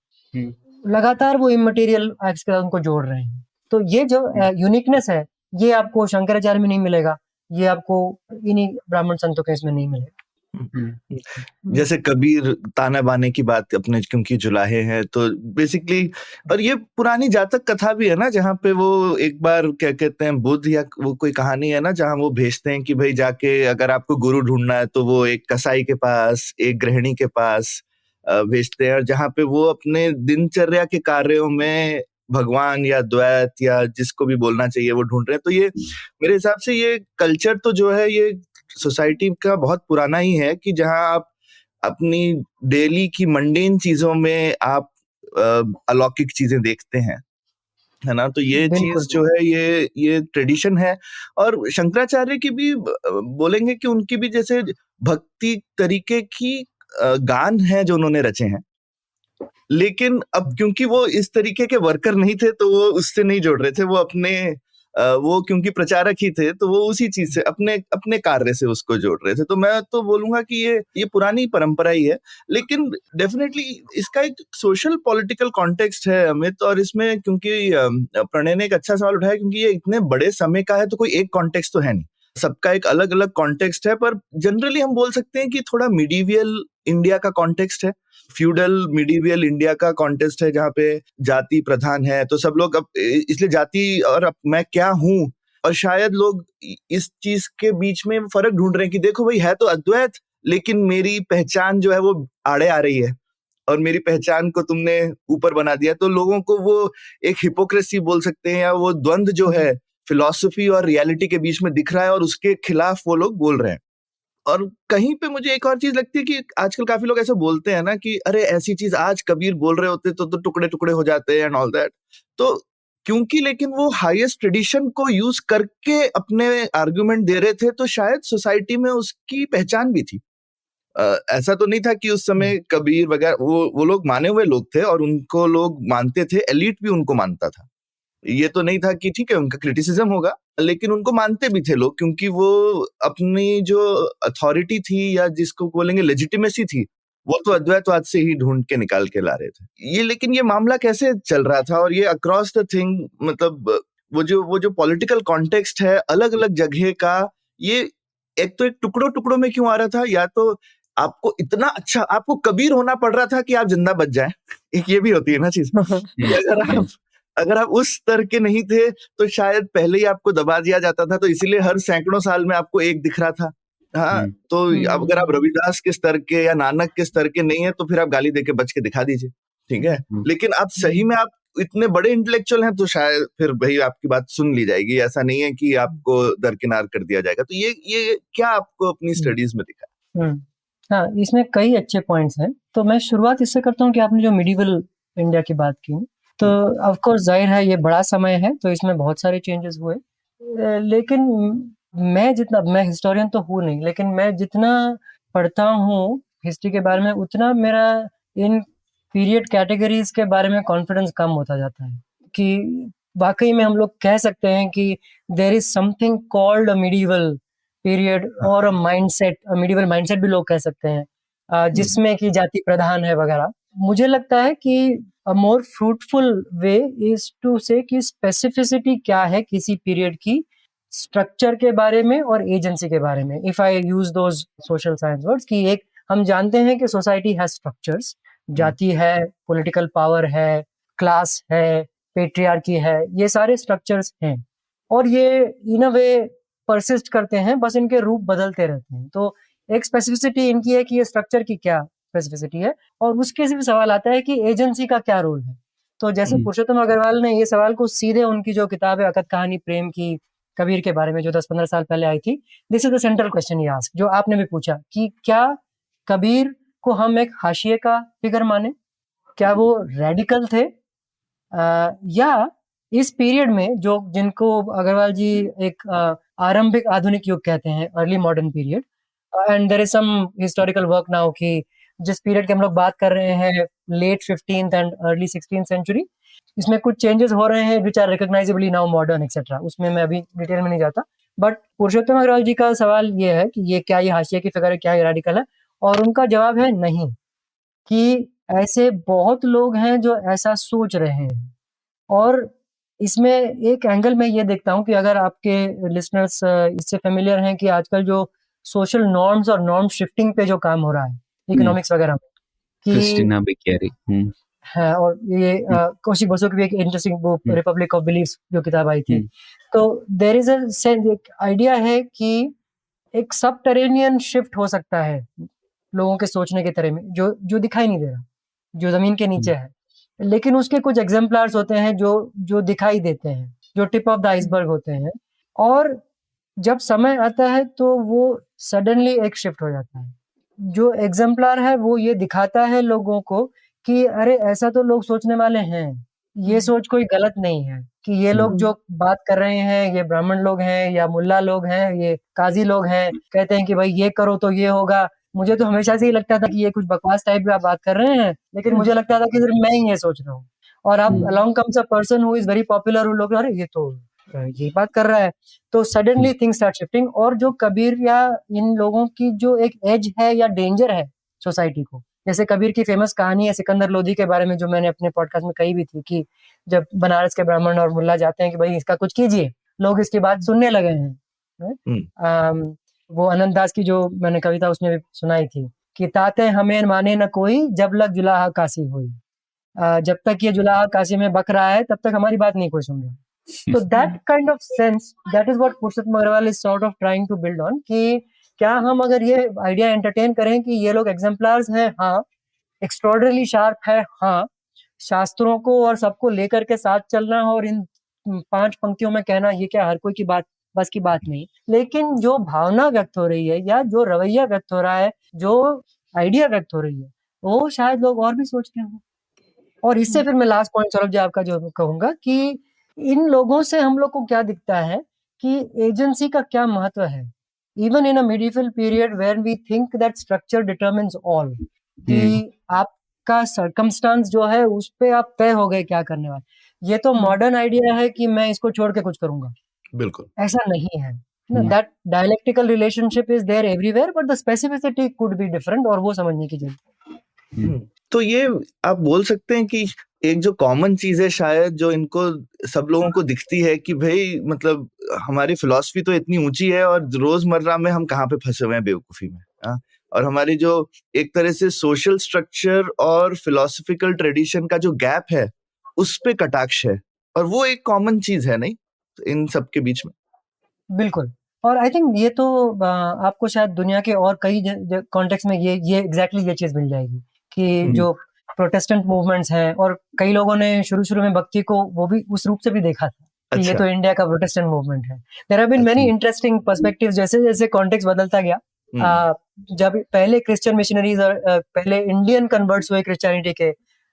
लगातार वो इमटेरियल एक्ट्स के साथ उनको जोड़ रहे हैं। तो ये जो यूनिकनेस है, ये आपको शंकराचार्य में नहीं मिलेगा, ये आपको इन्हीं ब्राह्मण संतों के इसमें नहीं मिलेगा। जैसे कबीर ताना बाने की बात अपने क्योंकि जुलाहे हैं, तो बेसिकली और ये पुरानी जातक कथा भी है ना, जहाँ पे वो एक बार क्या कहते हैं, बुद्ध या वो कोई कहानी है ना, जहाँ वो भेजते हैं कि भाई जाके अगर आपको गुरु ढूंढना है तो वो एक कसाई के पास, एक गृहिणी के पास भेजते हैं, और जहाँ पे वो अपने दिनचर्या के कार्यों में भगवान या द्वैत या जिसको भी बोलना चाहिए वो ढूंढ रहे हैं। तो ये मेरे हिसाब से ये कल्चर तो जो है ये सोसाइटी का बहुत पुराना ही है कि जहां आप अपनी डेली की मंडेन चीजों में आप अलौकिक चीजें देखते हैं, है ना। तो ये चीज जो है ये ट्रेडिशन है। और शंकराचार्य की भी बोलेंगे कि उनकी भी जैसे भक्ति तरीके की गान है जो उन्होंने रचे हैं, लेकिन अब क्योंकि वो इस तरीके के वर्कर नहीं थे तो वो उससे नहीं जोड़ रहे थे, वो अपने वो क्योंकि प्रचारक ही थे तो वो उसी चीज से अपने कार्य से उसको जोड़ रहे थे। तो मैं तो बोलूंगा कि ये पुरानी परंपरा ही है, लेकिन डेफिनेटली इसका एक सोशल पॉलिटिकल कॉन्टेक्स्ट है अमित। और इसमें क्योंकि प्रणय ने एक अच्छा सवाल उठाया, क्योंकि ये इतने बड़े समय का है तो कोई एक कॉन्टेक्स्ट तो है नहीं, सबका एक अलग अलग कॉन्टेक्स्ट है। पर जनरली हम बोल सकते हैं कि थोड़ा मिडीवियल इंडिया का कॉन्टेक्स्ट है, फ्यूडल मिडीवियल इंडिया का कॉन्टेक्स्ट है, जहाँ पे जाति प्रधान है। तो सब लोग अब इसलिए जाति और मैं क्या हूँ, और शायद लोग इस चीज के बीच में फर्क ढूंढ रहे हैं कि देखो भाई है तो अद्वैत, लेकिन मेरी पहचान जो है वो आड़े आ रही है और मेरी पहचान को तुमने ऊपर बना दिया। तो लोगों को वो एक हिपोक्रेसी बोल सकते हैं, या वो द्वंद जो है फिलॉसफी और रियलिटी के बीच में दिख रहा है, और उसके खिलाफ वो लोग बोल रहे हैं। और कहीं पे मुझे एक और चीज लगती है कि आजकल काफी लोग ऐसे बोलते हैं ना कि अरे ऐसी चीज आज कबीर बोल रहे होते तो टुकड़े टुकड़े हो जाते हैं एंड ऑल दैट। तो क्योंकि लेकिन वो हाईएस्ट ट्रेडिशन को यूज करके अपने आर्गुमेंट दे रहे थे, तो शायद सोसाइटी में उसकी पहचान भी थी। ऐसा तो नहीं था कि उस समय कबीर वगैरह वो लोग माने हुए लोग थे और उनको लोग मानते थे, एलिट भी उनको मानता था। ये तो नहीं था कि ठीक है उनका क्रिटिसिज्म होगा, लेकिन उनको मानते भी थे लोग, क्योंकि वो अपनी जो अथॉरिटी थी या जिसको बोलेंगे लेजिटिमेसी थी, वो तो अद्वैतवाद से ही ढूंढ के निकाल के ला रहे थे। ये लेकिन ये मामला कैसे चल रहा था, और ये अक्रॉस द थिंग, मतलब वो जो पॉलिटिकल कॉन्टेक्स्ट है अलग अलग जगह का, ये एक तो एक टुकड़ों टुकड़ों में क्यों आ रहा था, या तो आपको इतना अच्छा आपको कबीर होना पड़ रहा था कि आप जिंदा बच जाए, एक ये भी होती है ना चीज। अगर आप उस स्तर के नहीं थे तो शायद पहले ही आपको दबा दिया जाता था, तो इसीलिए हर सैकड़ों साल में आपको एक दिख रहा था। हाँ, तो अगर आप रविदास के स्तर के या नानक के स्तर के नहीं है तो फिर आप गाली देके बच के दिखा दीजिए, ठीक है। लेकिन आप सही में आप इतने बड़े इंटेलेक्चुअल हैं तो शायद फिर भाई आपकी बात सुन ली जाएगी, ऐसा नहीं है कि आपको दरकिनार कर दिया जाएगा। तो ये क्या आपको अपनी स्टडीज में दिखा? हाँ, इसमें कई अच्छे पॉइंट्स हैं। तो मैं शुरुआत इससे करता हूँ कि आपने जो मिडिवल इंडिया की बात की, तो ऑफ कोर्स जाहिर है ये बड़ा समय है, तो इसमें बहुत सारे चेंजेस हुए। लेकिन मैं हिस्टोरियन तो हूँ नहीं, लेकिन मैं जितना पढ़ता हूँ हिस्ट्री के बारे में, उतना मेरा इन पीरियड कैटेगरीज के बारे में कॉन्फिडेंस कम होता जाता है कि वाकई में हम लोग कह सकते हैं कि there is something called a medieval period और अ माइंडसेट, मिडिवल माइंडसेट भी लोग कह सकते हैं, जिसमें कि जाति प्रधान है वगैरह। मुझे लगता है कि a more fruitful way is to say कि स्पेसिफिसिटी क्या है किसी पीरियड की, स्ट्रक्चर के बारे में और एजेंसी के बारे में। If I use those social science words, कि एक हम जानते हैं कि सोसाइटी हैज स्ट्रक्चर्स, जाति है, पॉलिटिकल पावर है, क्लास है, पेट्रियार्की है, ये सारे स्ट्रक्चर्स हैं और ये इन अ वे परसिस्ट करते हैं, बस इनके रूप बदलते रहते हैं। तो एक स्पेसिफिसिटी इनकी है कि ये स्ट्रक्चर की क्या स्पेसिफिसिटी है, और उसके से भी सवाल आता है कि एजेंसी का क्या रोल है। तो जैसे पुरुषोत्तम अग्रवाल ने ये सवाल को सीधे उनकी जो किताब है अकथ कहानी प्रेम की, कबीर के बारे में, जो 10-15 साल पहले आई थी, this is the central question he ask, जो आपने भी पूछा कि क्या कबीर को हम एक हाशिए का फिगर माने, क्या वो रेडिकल थे, या इस पीरियड में जो जिनको अग्रवाल जी एक आरंभिक आधुनिक युग कहते हैं, early modern period, and there is some historical work now कि जिस पीरियड की हम लोग बात कर रहे हैं, late 15th and early 16th century, इसमें कुछ चेंजेस हो रहे हैं which are recognisably now modern etcetera, उसमें मैं अभी डिटेल में नहीं जाता। बट पुरुषोत्तम अग्रवाल जी का सवाल ये है कि ये क्या ये हाशिए की फिगर है, क्या ये रेडिकल है, और उनका जवाब है नहीं, कि ऐसे बहुत लोग हैं जो ऐसा सोच रहे हैं। और इसमें एक एंगल मैं ये देखता हूँ कि अगर आपके लिसनर्स इससे फेमिलियर हैं कि आजकल जो सोशल नॉर्म्स और नॉर्म शिफ्टिंग पे जो काम हो रहा है इकोनॉमिक्स वगैरह में, कि क्रिस्टीना बेकेरी है, और ये कौशिक बसु की भी एक interesting book Republic of beliefs जो किताब आई थी, तो देयर इज एक आइडिया है कि एक सबटेरेनियन शिफ्ट हो सकता है लोगों के सोचने के तरह में, जो दिखाई नहीं दे रहा, जो जमीन के नीचे है, लेकिन उसके कुछ एग्जाम्पलर्स होते हैं जो दिखाई देते हैं, जो टिप ऑफ द आइसबर्ग होते हैं, और जब समय आता है तो वो सडनली एक शिफ्ट हो जाता है। जो एग्जाम्पलर है वो ये दिखाता है लोगों को कि अरे ऐसा तो लोग सोचने वाले हैं, ये सोच कोई गलत नहीं है, कि ये लोग जो बात कर रहे हैं, ये ब्राह्मण लोग हैं या मुल्ला लोग हैं, ये काजी लोग हैं, कहते हैं कि भाई ये करो तो ये होगा। मुझे तो हमेशा से ही लगता था कि ये कुछ बकवास टाइप की आप बात कर रहे हैं, लेकिन मुझे लगता था कि सिर्फ मैं ही ये सोच रहा हूँ, और अब along comes a person who is very popular, लोग अरे ये तो ये बात कर रहा है, तो सडनली थिंग्स स्टार्ट शिफ्टिंग। और जो कबीर या इन लोगों की जो एक एज है या डेंजर है सोसाइटी को, जैसे कबीर की फेमस कहानी है सिकंदर लोधी के बारे में, जो मैंने अपने पॉडकास्ट में कही भी थी, कि जब बनारस के ब्राह्मण और मुल्ला जाते हैं कि भाई इसका कुछ कीजिए, लोग इसकी बात सुनने लगे हैं। वो अनंत दास की जो मैंने कविता उसमें भी सुनाई थी कि ताते हमें माने न कोई जब लग जुलाहा काशी हुई, जब तक ये जुलाहा काशी में बक रहा है तब तक हमारी बात नहीं कोई सुन रहा। तो that kind of sense, that is what Purushottam Agrawal is sort of trying to build on, कि क्या हम अगर ये आइडिया एंटरटेन करें कि ये लोग एग्जाम्पलर्स हैं, हाँ, एक्स्ट्राऑर्डिनरी शार्प है, हाँ, शास्त्रों को और सबको लेकर के साथ चलना और इन 5 पंक्तियों में कहना ये क्या हर कोई की बात बस की बात नहीं, लेकिन जो भावना व्यक्त हो रही है या जो रवैया व्यक्त हो रहा है, जो आइडिया व्यक्त हो रही है, वो शायद लोग और भी सोचते हों। और इससे फिर मैं लास्ट पॉइंट सौरभ जी आपका जो कहूंगा कि इन लोगों से हम लोग को क्या दिखता है कि एजेंसी का क्या महत्व है, even in a medieval period where we think that structure determines all, कि आपका सर्कमस्टांस जो है उस पे आप तय हो गए क्या करने वाले। ये तो मॉडर्न आइडिया है कि मैं इसको छोड़ के कुछ करूंगा, बिल्कुल ऐसा नहीं है। That dialectical relationship is there everywhere, but the specificity could be different, और वो समझने की जरूरत। तो ये आप बोल सकते हैं कि एक जो कॉमन चीज है शायद जो इनको सब लोगों को दिखती है कि भाई मतलब हमारी फिलॉसफी तो इतनी ऊंची है और रोजमर्रा में हम कहाँ पे फंसे हुए हैं बेवकूफी में, और हमारी जो एक तरह से सोशल स्ट्रक्चर और फिलोसफिकल ट्रेडिशन का जो गैप है उस पे कटाक्ष है, और वो एक कॉमन चीज है नहीं इन सब के बीच में। बिल्कुल, और आई थिंक ये तो आपको शायद दुनिया के और कई कॉन्टेक्स्ट में ये एग्जैक्टली ये चीज मिल जाएगी कि जो प्रोटेस्टेंट मूवमेंट्स हैं, और कई लोगों ने शुरू में भक्ति को वो भी उस रूप से भी देखा था कि ये तो इंडिया का प्रोटेस्टेंट मूवमेंट है। There have been many interesting perspectives, जैसे जैसे कॉन्टेक्स्ट बदलता गया। जब पहले क्रिश्चियन मिशनरीज और पहले इंडियन कन्वर्ट्स हुए क्रिश्चियनिटी के,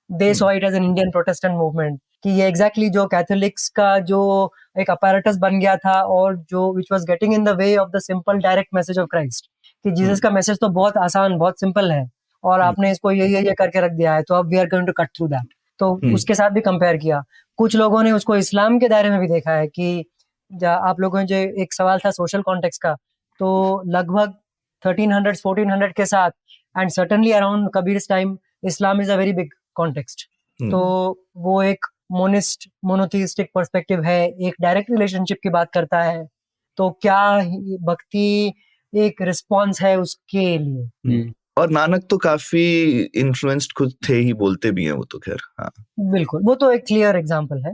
they saw it as an Indian protestant movement, कि ये एग्जैक्टली जो कैथोलिक्स का जो एक अपैरेटस बन गया था, और जो which was getting in the way of the simple direct message of Christ, कि जीसस का मैसेज तो बहुत आसान बहुत सिंपल है, और आपने इसको ये करके रख दिया है, तो अब we are going to cut through that. तो उसके साथ भी कंपेयर किया। कुछ लोगों ने उसको इस्लाम के दायरे में भी देखा है कि आप लोगों ने जो एक सवाल था सोशल कॉन्टेक्स्ट का, तो लगभग 1300 1400 के साथ and certainly around Kabir's time, Islam is a very big context. तो वो एक मोनिस्ट मोनोथीइस्टिक पर्सपेक्टिव है, एक डायरेक्ट रिलेशनशिप की बात करता है, तो क्या भक्ति एक रिस्पॉन्स है उसके लिए। और नानक तो काफी इन्फ्लुएंस्ड खुद थे ही, बोलते भी हैं वो तो, खैर हाँ बिल्कुल, वो तो एक क्लियर एग्जांपल है।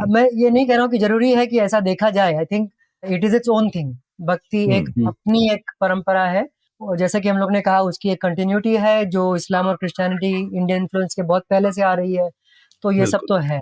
मैं ये नहीं कह रहा हूँ कि जरूरी है कि ऐसा देखा जाए, I think it is its own thing. भक्ति एक अपनी एक परंपरा है, और जैसा कि हम लोग ने कहा उसकी एक कंटिन्यूटी है जो इस्लाम और क्रिश्चियनिटी इंडियन इन्फ्लुएंस के बहुत पहले से आ रही है, तो ये सब बिल्कुल। तो है।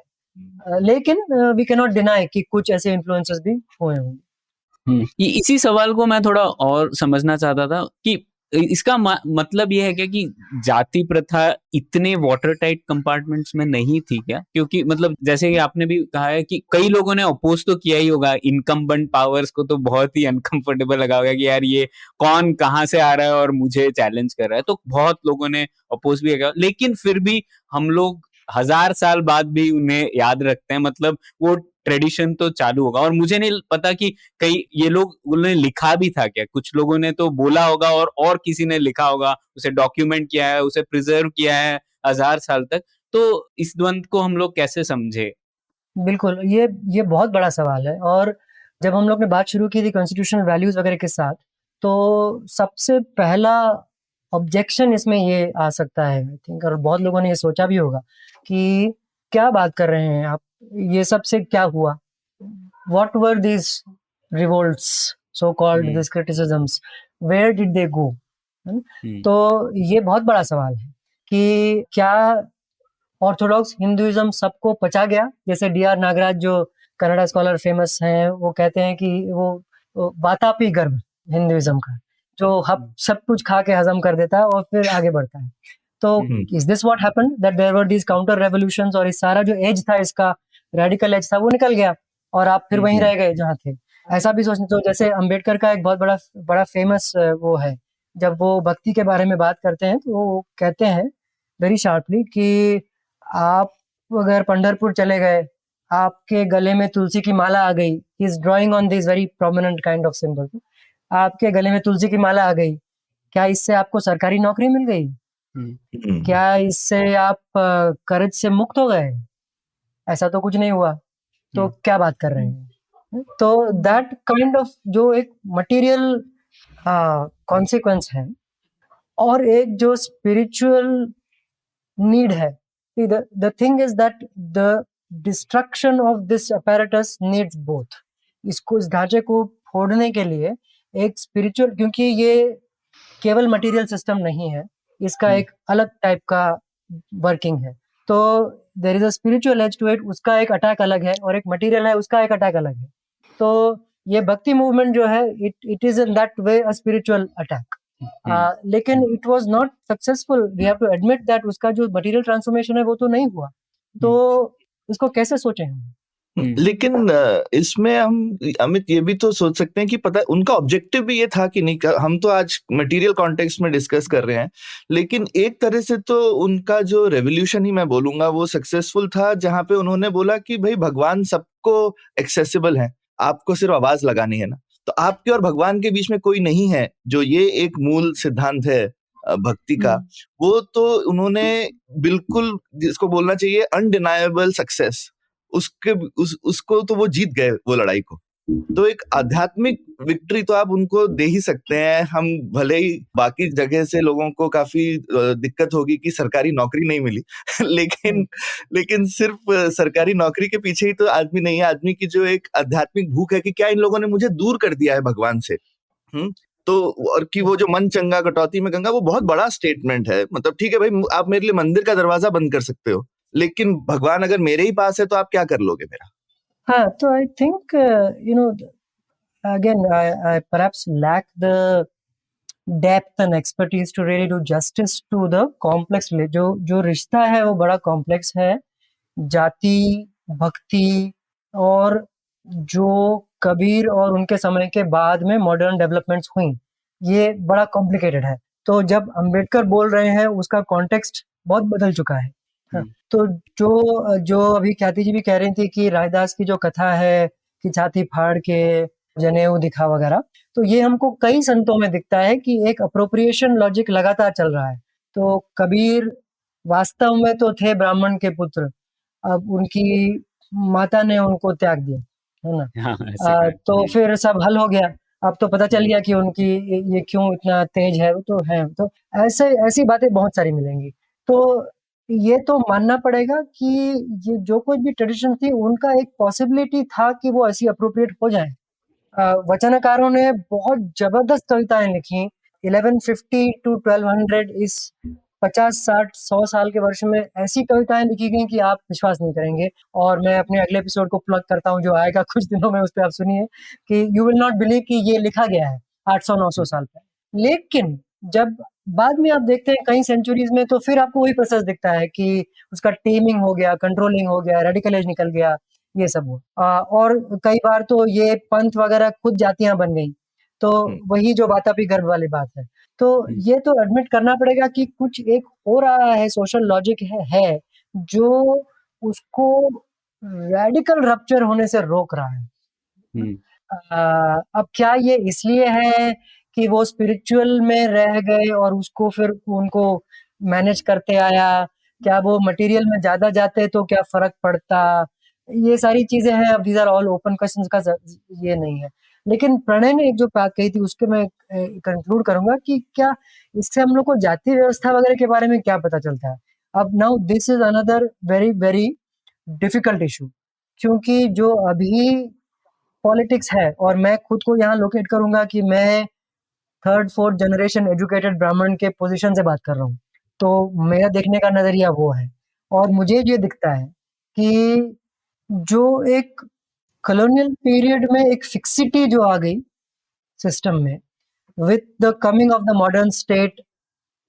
लेकिन वी कैन नॉट डिनाई कि कुछ ऐसे इन्फ्लुएंसेस भी हुए होंगे। इसी सवाल को मैं थोड़ा और समझना चाहता था कि इसका मतलब ये है क्या कि जाति प्रथा इतने वाटर टाइट कंपार्टमेंट्स में नहीं थी क्या? क्योंकि मतलब जैसे कि आपने भी कहा है कि कई लोगों ने अपोज तो किया ही होगा, इनकम्बेंट पावर्स को तो बहुत ही अनकंफर्टेबल लगा होगा कि यार ये कौन कहाँ से आ रहा है और मुझे चैलेंज कर रहा है, तो बहुत लोगों ने अपोज भी किया, लेकिन फिर भी हम लोग 1000 साल बाद भी उन्हें याद रखते हैं, मतलब वो ट्रेडिशन तो चालू होगा। और मुझे नहीं पता कि कई ये लोग उन्होंने लिखा भी था क्या, कुछ लोगों ने तो बोला होगा और किसी ने लिखा होगा, उसे डॉक्यूमेंट किया है, उसे प्रिजर्व किया है 1000 साल तक। तो इस द्वंद को हम लोग कैसे समझे? बिल्कुल, ये बहुत बड़ा सवाल है और जब हम लोग ने बात शुरू की थी कॉन्स्टिट्यूशनल वैल्यूज़ वगैरह के साथ, तो सबसे पहला ऑब्जेक्शन इसमें ये आ सकता है आई थिंक, और बहुत लोगों ने ये सोचा भी होगा कि क्या बात कर रहे हैं आप? ये सब से क्या हुआ? What were these revolts, so called these criticisms, where did they go? तो ये बहुत बड़ा सवाल है कि क्या ऑर्थोडॉक्स हिंदुइज्म सबको पचा गया? जैसे डी.आर. नागराज जो कन्नड़ा स्कॉलर फेमस हैं, वो कहते हैं कि वो वातापी गर्भ हिंदुइज्म का, जो सब कुछ खा के हजम कर देता है और फिर आगे बढ़ता है। तो is this what happened that there were these counter revolutions, और इस सारा जो एज था, इसका रेडिकल एज था, वो निकल गया और आप फिर वहीं रह गए जहाँ थे। ऐसा भी सोचने, तो जैसे अंबेडकर का एक बहुत बड़ा फेमस वो है, जब वो भक्ति के बारे में बात करते हैं तो वो कहते हैं वेरी शार्पली कि आप अगर पंढरपुर चले गए, आपके गले में तुलसी की माला आ गई, he is drawing on this very prominent kind of symbol, आपके गले में तुलसी की माला आ गई, क्या इससे आपको सरकारी नौकरी मिल गई? क्या इससे आप कर्ज से मुक्त हो गए? ऐसा तो कुछ नहीं हुआ, तो क्या बात कर रहे हैं? तो दैट काइंड ऑफ जो एक मटेरियल कॉन्सिक्वेंस है और एक जो स्पिरिचुअल नीड है, the thing is that the destruction of this apparatus needs both. इसको, इस ढांचे को फोड़ने के लिए एक स्पिरिचुअल, क्योंकि ये केवल मटेरियल सिस्टम नहीं है, इसका एक अलग टाइप का वर्किंग है, तो there is a spiritual edge to it, उसका एक अटैक अलग है, और एक मटेरियल है, उसका एक अटैक अलग है। तो ये भक्ति मूवमेंट जो है, it is in that way a spiritual attack. लेकिन it was not successful, we have to admit that उसका जो मटेरियल ट्रांसफॉर्मेशन है वो तो नहीं हुआ, तो इसको कैसे सोचें हम? लेकिन इसमें हम अमित ये भी तो सोच सकते हैं कि पता उनका ऑब्जेक्टिव भी ये था कि नहीं, हम तो आज मटेरियल कॉन्टेक्स्ट में डिस्कस कर रहे हैं, लेकिन एक तरह से तो उनका जो रेवोल्यूशन ही मैं बोलूंगा वो सक्सेसफुल था, जहां पे उन्होंने बोला कि भाई भगवान सबको एक्सेसिबल है, आपको सिर्फ आवाज लगानी है ना, तो आपके और भगवान के बीच में कोई नहीं है, जो ये एक मूल सिद्धांत है भक्ति का, वो तो उन्होंने बिल्कुल, जिसको बोलना चाहिए अनडिनायबल सक्सेस, उसको तो वो जीत गए वो लड़ाई को। तो एक आध्यात्मिक विक्ट्री तो आप उनको दे ही सकते हैं। हम भले ही बाकी जगह से लोगों को काफी दिक्कत होगी कि सरकारी नौकरी नहीं मिली लेकिन सिर्फ सरकारी नौकरी के पीछे ही तो आदमी नहीं है, आदमी की जो एक आध्यात्मिक भूख है कि क्या इन लोगों ने मुझे दूर कर दिया है भगवान से। तो और कि वो जो मन चंगा कटौती में गंगा, वो बहुत बड़ा स्टेटमेंट है। मतलब ठीक है भाई, आप मेरे लिए मंदिर का दरवाजा बंद कर सकते हो, लेकिन भगवान अगर मेरे ही पास है तो आप क्या कर लोगे मेरा? हाँ, तो I think again I perhaps lack the depth and expertise to really do justice to the complex जो रिश्ता है वो बड़ा कॉम्प्लेक्स है। जाति, भक्ति और जो कबीर और उनके समय के बाद में मॉडर्न डेवलपमेंट्स हुई, ये बड़ा कॉम्प्लिकेटेड है। तो जब अंबेडकर बोल रहे हैं उसका कॉन्टेक्स्ट बहुत बदल चुका है। तो जो अभी ख्याति जी भी कह रही थी कि रायदास की जो कथा है कि छाती फाड़ के जनेऊ दिखा वगैरह, तो ये हमको कई संतों में दिखता है कि एक अप्रोप्रिएशन लॉजिक लगातार चल रहा है। तो कबीर वास्तव में तो थे ब्राह्मण के पुत्र, अब उनकी माता ने उनको त्याग दिया, है ना? तो फिर सब हल हो गया। अब तो पता चल गया कि उनकी ये क्यों इतना तेज है, तो है। तो ऐसी बातें बहुत सारी मिलेंगी। तो ये तो मानना पड़ेगा कि ये जो कुछ भी ट्रेडिशन थी, उनका एक पॉसिबिलिटी था कि वो ऐसी अप्रोप्रिएट हो जाए। वचनकारों ने बहुत जबरदस्त कविताएं लिखी 1150 टू 1200 इस 50 60 100 साल के वर्ष में ऐसी कविताएं लिखी गई कि आप विश्वास नहीं करेंगे। और मैं अपने अगले एपिसोड को प्लग करता हूँ जो आएगा कुछ दिनों में, उस पर आप सुनिए कि यू विल नॉट बिलीव कि ये लिखा गया है 800-900 साल पहले। लेकिन जब बाद में आप देखते हैं कई सेंचुरीज में, तो फिर आपको वही प्रोसेस दिखता है कि उसका टेमिंग हो गया, कंट्रोलिंग हो गया, रेडिकल एज निकल गया, ये सब हुआ। और कई बार तो ये पंथ वगैरह खुद जातियां बन गई। तो वही जो वातापी गर्भ वाली बात है। तो ये तो एडमिट करना पड़ेगा कि कुछ एक हो रहा है, सोशल लॉजिक है जो उसको रेडिकल रप्चर होने से रोक रहा है। अब क्या ये इसलिए है कि वो स्पिरिचुअल में रह गए और उसको फिर उनको मैनेज करते आया, क्या वो मटेरियल में ज्यादा जाते तो क्या फर्क पड़ता, ये सारी चीजें हैं। अब these are all open questions का ये नहीं है। लेकिन प्रणय ने एक जो बात कही थी उसके मैं कंक्लूड करूंगा कि क्या इससे हम लोग को जाति व्यवस्था वगैरह के बारे में क्या पता चलता है। अब now this is another very very difficult issue, क्योंकि जो अभी पॉलिटिक्स है, और मैं खुद को यहाँ लोकेट करूंगा कि मैं 3rd 4th जनरेशन एजुकेटेड ब्राह्मण के पोजीशन से बात कर रहा हूँ, तो मेरा देखने का नजरिया वो है। और मुझे ये दिखता है कि जो एक कॉलोनियल पीरियड में एक फिक्सिटी जो आ गई सिस्टम में with the coming of the modern state,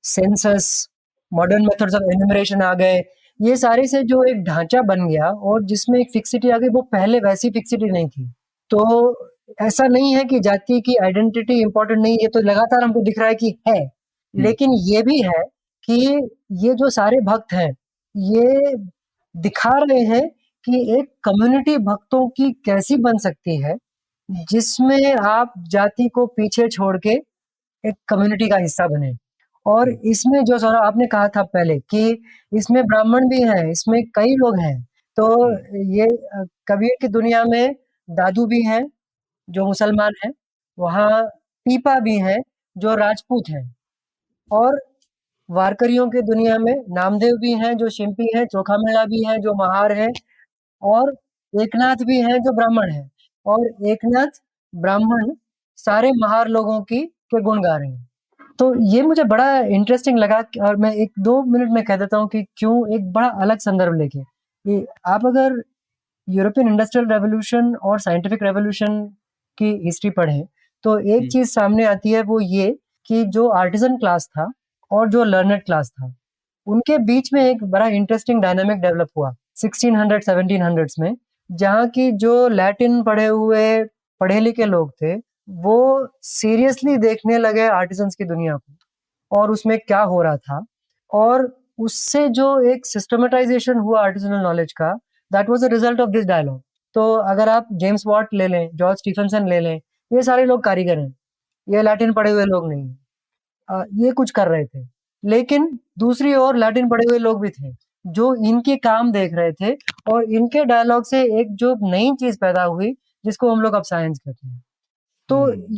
census, modern methods of enumeration आ गए, ये सारे से जो एक ढांचा बन गया और जिसमें एक फिक्सिटी आ गई, वो पहले वैसी फिक्सिटी नहीं थी। तो ऐसा नहीं है कि जाति की आइडेंटिटी इंपॉर्टेंट नहीं, ये तो लगातार हमको दिख रहा है कि है। लेकिन ये भी है कि ये जो सारे भक्त हैं ये दिखा रहे हैं कि एक कम्युनिटी भक्तों की कैसी बन सकती है जिसमें आप जाति को पीछे छोड़ के एक कम्युनिटी का हिस्सा बने। और इसमें जो सारा आपने कहा था पहले कि इसमें ब्राह्मण भी हैं, इसमें कई लोग हैं। तो ये कबीर की दुनिया में दादू भी हैं जो मुसलमान हैं, वहाँ पीपा भी हैं जो राजपूत हैं, और वारकरियों की दुनिया में नामदेव भी हैं जो शिंपी हैं, चोखामेला भी हैं जो महार हैं, और एकनाथ भी हैं जो ब्राह्मण हैं। और एकनाथ ब्राह्मण सारे महार लोगों की के गुण गा रहे हैं। तो ये मुझे बड़ा इंटरेस्टिंग लगा और मैं 1-2 मिनट में कह देता हूँ कि क्यों, एक बड़ा अलग संदर्भ लेके कि आप अगर यूरोपियन इंडस्ट्रियल रेवोल्यूशन और साइंटिफिक रेवोल्यूशन की हिस्ट्री पढ़ें तो एक चीज सामने आती है, वो ये कि जो आर्टिजन क्लास था और जो लर्नड क्लास था उनके बीच में एक बड़ा इंटरेस्टिंग डायनामिक डेवलप हुआ 1600-1700s में, जहाँ की जो लैटिन पढ़े हुए पढ़े लिखे लोग थे वो सीरियसली देखने लगे आर्टिजन्स की दुनिया को और उसमें क्या हो रहा था, और उससे जो एक सिस्टमेटाइजेशन हुआ आर्टिजनल नॉलेज का, that was the result of this dialogue. तो अगर आप जेम्स वॉट ले लें, जॉर्ज स्टीफनसन ले लें, ये सारे लोग कारीगर हैं, ये लैटिन पढ़े हुए लोग नहीं हैं। ये कुछ कर रहे थे, लेकिन दूसरी ओर लैटिन पढ़े हुए लोग भी थे जो इनके काम देख रहे थे, और इनके डायलॉग से एक जो नई चीज पैदा हुई जिसको हम लोग अब साइंस कहते हैं। तो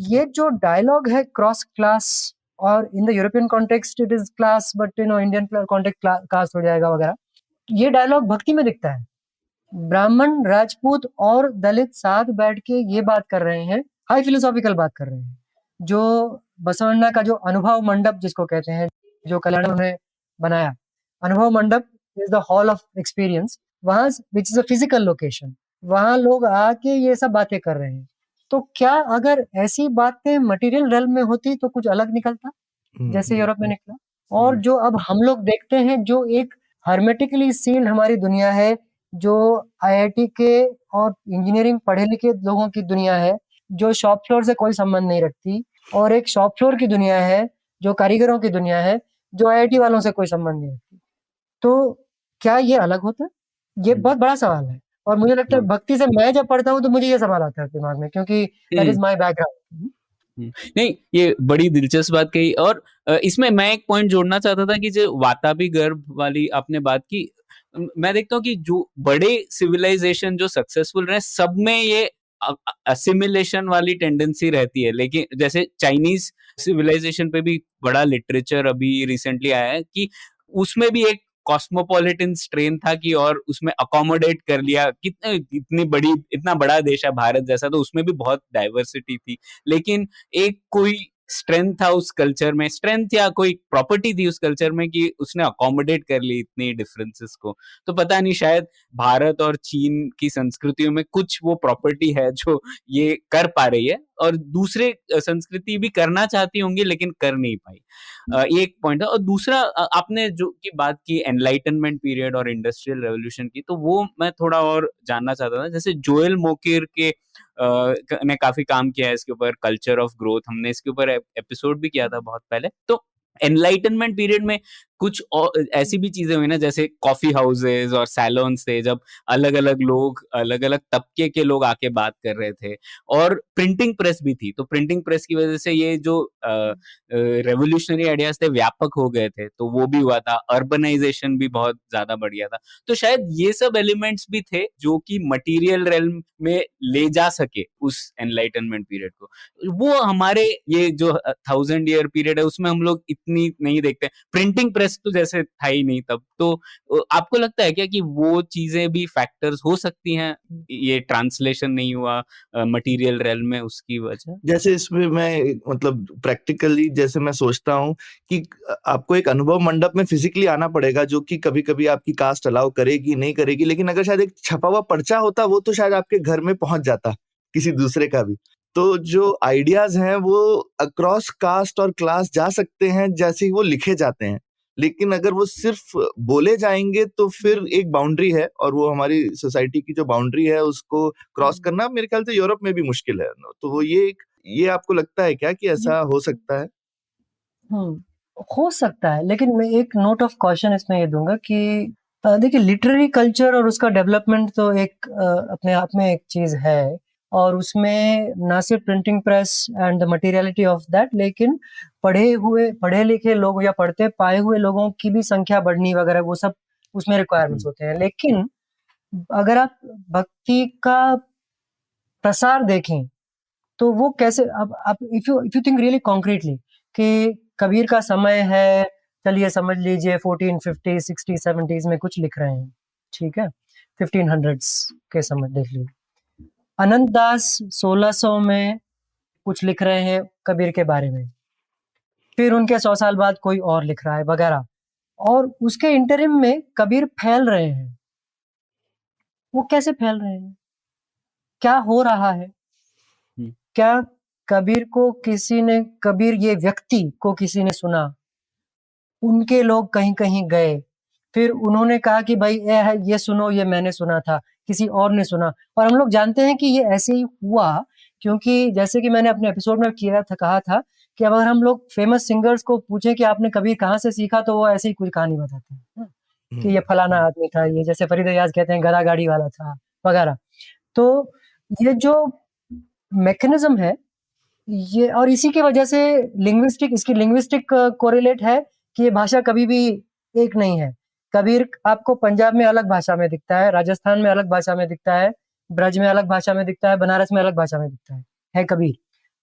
ये जो डायलॉग है क्रॉस क्लास, और in the European context it is class, but Indian context caste हो जाएगा वगैरह, ये डायलॉग भक्ति में दिखता है। ब्राह्मण, राजपूत और दलित साथ बैठ के ये बात कर रहे हैं, हाई फिलोसॉफिकल बात कर रहे हैं। जो बसवण्णा का जो अनुभव मंडप जिसको कहते हैं, जो कल्याण उन्होंने बनाया, Anubhava Mandapa is the hall of experience, वहां which is a physical location, वहां लोग आके ये सब बातें कर रहे हैं। तो क्या अगर ऐसी बातें मटेरियल रेल्म में होती तो कुछ अलग निकलता, जैसे यूरोप में निकला। और जो अब हम लोग देखते हैं, जो एक हर्मेटिकली सील्ड हमारी दुनिया है, जो आईआईटी के और इंजीनियरिंग पढ़े लिखे लोगों की दुनिया है, जो शॉप फ्लोर से कोई संबंध नहीं रखती, और एक शॉप फ्लोर की दुनिया है जो कारीगरों की दुनिया है, जो आईआईटी वालों से कोई संबंध नहीं रखती। तो क्या ये अलग होता है? ये बहुत बड़ा सवाल है। और मुझे लगता है भक्ति से मैं जब पढ़ता हूँ तो मुझे ये सवाल आता है दिमाग में, क्योंकि दैट इज माय बैकग्राउंड। नहीं, ये बड़ी दिलचस्प बात कही। और इसमें मैं एक पॉइंट जोड़ना चाहता था कि जो वातापी गर्भ वाली आपने बात की, मैं देखता हूँ कि जो बड़े सिविलाइजेशन जो सक्सेसफुल रहे, सब में ये असिमिलेशन वाली टेंडेंसी रहती है। लेकिन जैसे चाइनीज सिविलाइजेशन पे भी बड़ा लिटरेचर अभी रिसेंटली आया है कि उसमें भी एक कॉस्मोपॉलिटन स्ट्रेन था कि, और उसमें अकोमोडेट कर लिया, इतना बड़ा देश है भारत जैसा, तो उसमें भी बहुत डाइवर्सिटी थी। लेकिन एक कोई स्ट्रेंथ था उस कल्चर में, स्ट्रेंथ या कोई प्रॉपर्टी थी उस कल्चर में कि उसने अकोमोडेट कर ली इतनी डिफरेंसेस को। तो पता नहीं, शायद भारत और चीन की संस्कृतियों में कुछ वो प्रॉपर्टी है जो ये कर पा रही है, और दूसरे संस्कृति भी करना चाहती होंगी लेकिन कर नहीं पाई। ये एक पॉइंट है। और दूसरा, आपने जो की बात की एनलाइटनमेंट पीरियड और इंडस्ट्रियल रेवोल्यूशन की, तो वो मैं थोड़ा और जानना चाहता था। जैसे जोएल मोकिर के ने काफी काम किया है इसके ऊपर, कल्चर ऑफ ग्रोथ, हमने इसके ऊपर एपिसोड भी किया था बहुत पहले। तो एनलाइटनमेंट पीरियड में कुछ और ऐसी भी चीजें हुई ना, जैसे कॉफी हाउसेज और सैलून्स थे, जब अलग अलग लोग, अलग अलग तबके के लोग आके बात कर रहे थे, और प्रिंटिंग प्रेस भी थी। तो प्रिंटिंग प्रेस की वजह से ये जो रेवोल्यूशनरी आइडियाज थे व्यापक हो गए थे, तो वो भी हुआ था। अर्बनाइजेशन भी बहुत ज्यादा बढ़ गया था। तो शायद ये सब एलिमेंट्स भी थे जो कि मटेरियल रेल्म में ले जा सके उस एनलाइटनमेंट पीरियड को। वो हमारे ये जो 1000 ईयर पीरियड है उसमें हम लोग इतनी नहीं देखते। प्रिंटिंग प्रेस तो जैसे था ही नहीं तब। तो आपको लगता है क्या कि वो चीजें भी फैक्टर्स हो सकती हैं, ये ट्रांसलेशन नहीं हुआ मटेरियल रेल्म में उसकी वजह? जैसे इसमें मैं मतलब प्रैक्टिकली जैसे मैं सोचता हूँ कि आपको एक अनुभव मंडप में फिजिकली आना पड़ेगा, जो कि कभी-कभी आपकी कास्ट अलाउ करेगी, नहीं करेगी। लेकिन अगर शायद एक छपा हुआ पर्चा होता, वो तो शायद आपके घर में पहुँच जाता, किसी दूसरे का भी। तो जो आइडियाज़ हैं वो अक्रॉस कास्ट और क्लास जा सकते हैं, जैसे ही वो लिखे जाते हैं। लेकिन अगर वो सिर्फ बोले जाएँगे तो फिर एक बाउंड्री है, और वो हमारी सोसाइटी की जो बाउंड्री है उसको क्रॉस करना मेरे ख्याल से यूरोप में भी मुश्किल है। तो वो ये आपको लगता है क्या कि ऐसा हो सकता है? हो सकता है, लेकिन मैं एक नोट ऑफ कॉशन इसमें ये दूँगा कि देखिए लिटरेरी कल्चर और उसका डेवलपमेंट तो एक अपने आप में एक चीज़ है, और उसमें ना सिर्फ printing press and the materiality of that, लेकिन पढ़े-लिखे लोग या पढ़ते पाए हुए लोगों की भी संख्या बढ़नी वगैरह, वो सब उसमें रिक्वायरमेंट्स होते हैं। लेकिन अगर आप भक्ति का प्रसार देखें, तो वो कैसे, अब आप if you think really concretely कि कबीर का समय है, चलिए समझ लीजिए 1450, 60, 70s में कुछ लिख रहे हैं, ठीक है? 1500s के समय देख लीजिए। अनंत दास 1600 में कुछ लिख रहे हैं कबीर के बारे में। फिर उनके 100 साल बाद कोई और लिख रहा है वगैरह, और उसके इंटरिम में कबीर फैल रहे हैं। वो कैसे फैल रहे हैं? क्या हो रहा है? क्या कबीर ये व्यक्ति को किसी ने सुना? उनके लोग कहीं-कहीं गए, फिर उन्होंने कहा कि भाई ये सुनो, ये मैंने सुना था, किसी और ने सुना। और हम लोग जानते हैं कि ये ऐसे ही हुआ, क्योंकि जैसे कि मैंने अपने एपिसोड में कहा था कि अगर हम लोग फेमस सिंगर्स को पूछें कि आपने कबीर कहाँ से सीखा, तो वो ऐसे ही कुछ कहानी बताते हैं, कि ये फलाना आदमी था, ये जैसे फरीद अय्याज कहते हैं गधा गाड़ी वाला था वगैरह। तो ये जो मैकेनिज्म है, ये, और इसी की वजह से इसकी लिंग्विस्टिक कोरिलेट है कि ये भाषा कभी भी एक नहीं है। कबीर आपको पंजाब में अलग भाषा में दिखता है, राजस्थान में अलग भाषा में दिखता है, ब्रज में अलग भाषा में दिखता है, बनारस में अलग भाषा में दिखता है कबीर।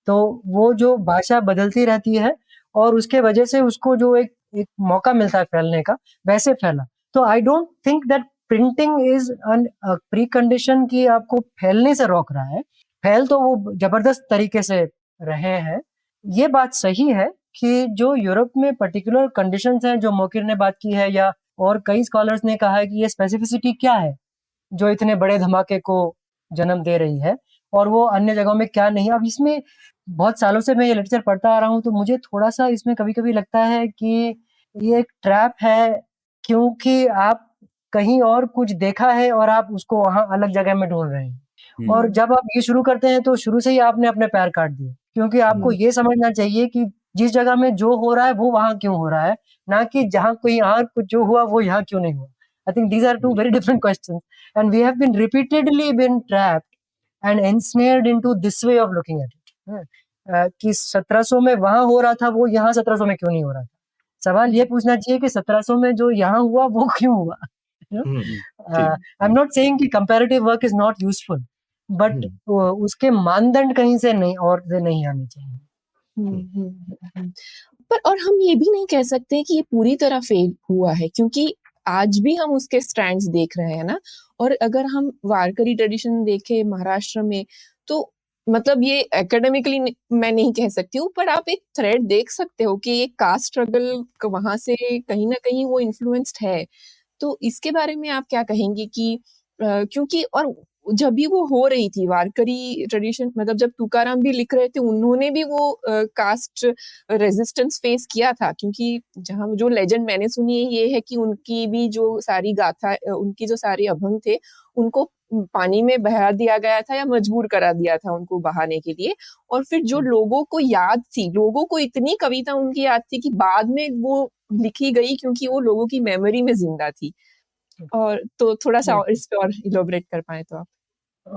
तो वो जो भाषा बदलती रहती है, और उसके वजह से उसको जो एक मौका मिलता है फैलने का, वैसे फैला। तो I don't think that printing is pre condition की आपको फैलने से रोक रहा है। फैल तो वो जबरदस्त तरीके से रहे हैं। ये बात सही है कि जो यूरोप में पर्टिकुलर कंडीशंस हैं, जो मोकिर ने बात की है, या और कई स्कॉलर्स ने कहा है कि ये स्पेसिफिसिटी क्या है जो इतने बड़े धमाके को जन्म दे रही है, और वो अन्य जगहों में क्या नहीं। अब इसमें बहुत सालों से मैं ये लिटरेचर पढ़ता आ रहा हूँ, तो मुझे थोड़ा-सा इसमें कभी-कभी लगता है कि ये एक ट्रैप है, क्योंकि आप कहीं और कुछ देखा है और आप उसको वहाँ अलग जगह में ढूँढ रहे हैं। और जब आप ये शुरू करते हैं, तो शुरू से ही आपने अपने पैर काट दिए, क्योंकि आपको ये समझना चाहिए कि जिस जगह में जो हो रहा है वो वहाँ क्यों हो रहा है, ना कि जहाँ कोई यहाँ कुछ जो हुआ वो यहाँ क्यों नहीं हुआ। I think these are two very different questions, and we have been repeatedly trapped and ensnared into this way of looking at it. कि 1700 में वहाँ हो रहा था, वो यहाँ 1700 में क्यों नहीं हो रहा था। सवाल ये पूछना चाहिए कि 1700 में जो यहाँ हुआ वो क्यों हुआ। I'm not saying कि comparative work is not useful, but उसके मानदंड कहीं से नहीं और से नहीं आने चाहिए। पर और हम ये भी नहीं कह सकते कि ये पूरी तरह फेल हुआ है, क्योंकि आज भी हम उसके स्ट्रैंड्स देख रहे हैं ना। और अगर हम वारकरी ट्रेडिशन देखें महाराष्ट्र में, तो मतलब ये एकेडमिकली मैं नहीं कह सकती हूँ, पर आप एक थ्रेड देख सकते हो कि ये कास्ट स्ट्रगल वहां से कहीं ना कहीं वो इन्फ्लुएंस्ड है। तो इसके बारे में आप क्या कहेंगे कि क्योंकि और जब भी वो हो रही थी वारकरी ट्रेडिशन, मतलब जब तुकाराम भी लिख रहे थे उन्होंने भी वो कास्ट रेजिस्टेंस फेस किया था, क्योंकि जहाँ जो लेजेंड मैंने सुनी है ये है कि उनकी भी जो सारी गाथा उनकी जो सारे अभंग थे उनको पानी में बहा दिया गया था या मजबूर करा दिया था उनको बहाने के लिए। और फिर जो लोगों को याद थी, लोगों को इतनी कविता उनकी याद थी कि बाद में वो लिखी गई क्योंकि वो लोगों की मेमोरी में जिंदा थी। और तो थोड़ा सा और इस पे और इलोबरेट कर पाए तो आप।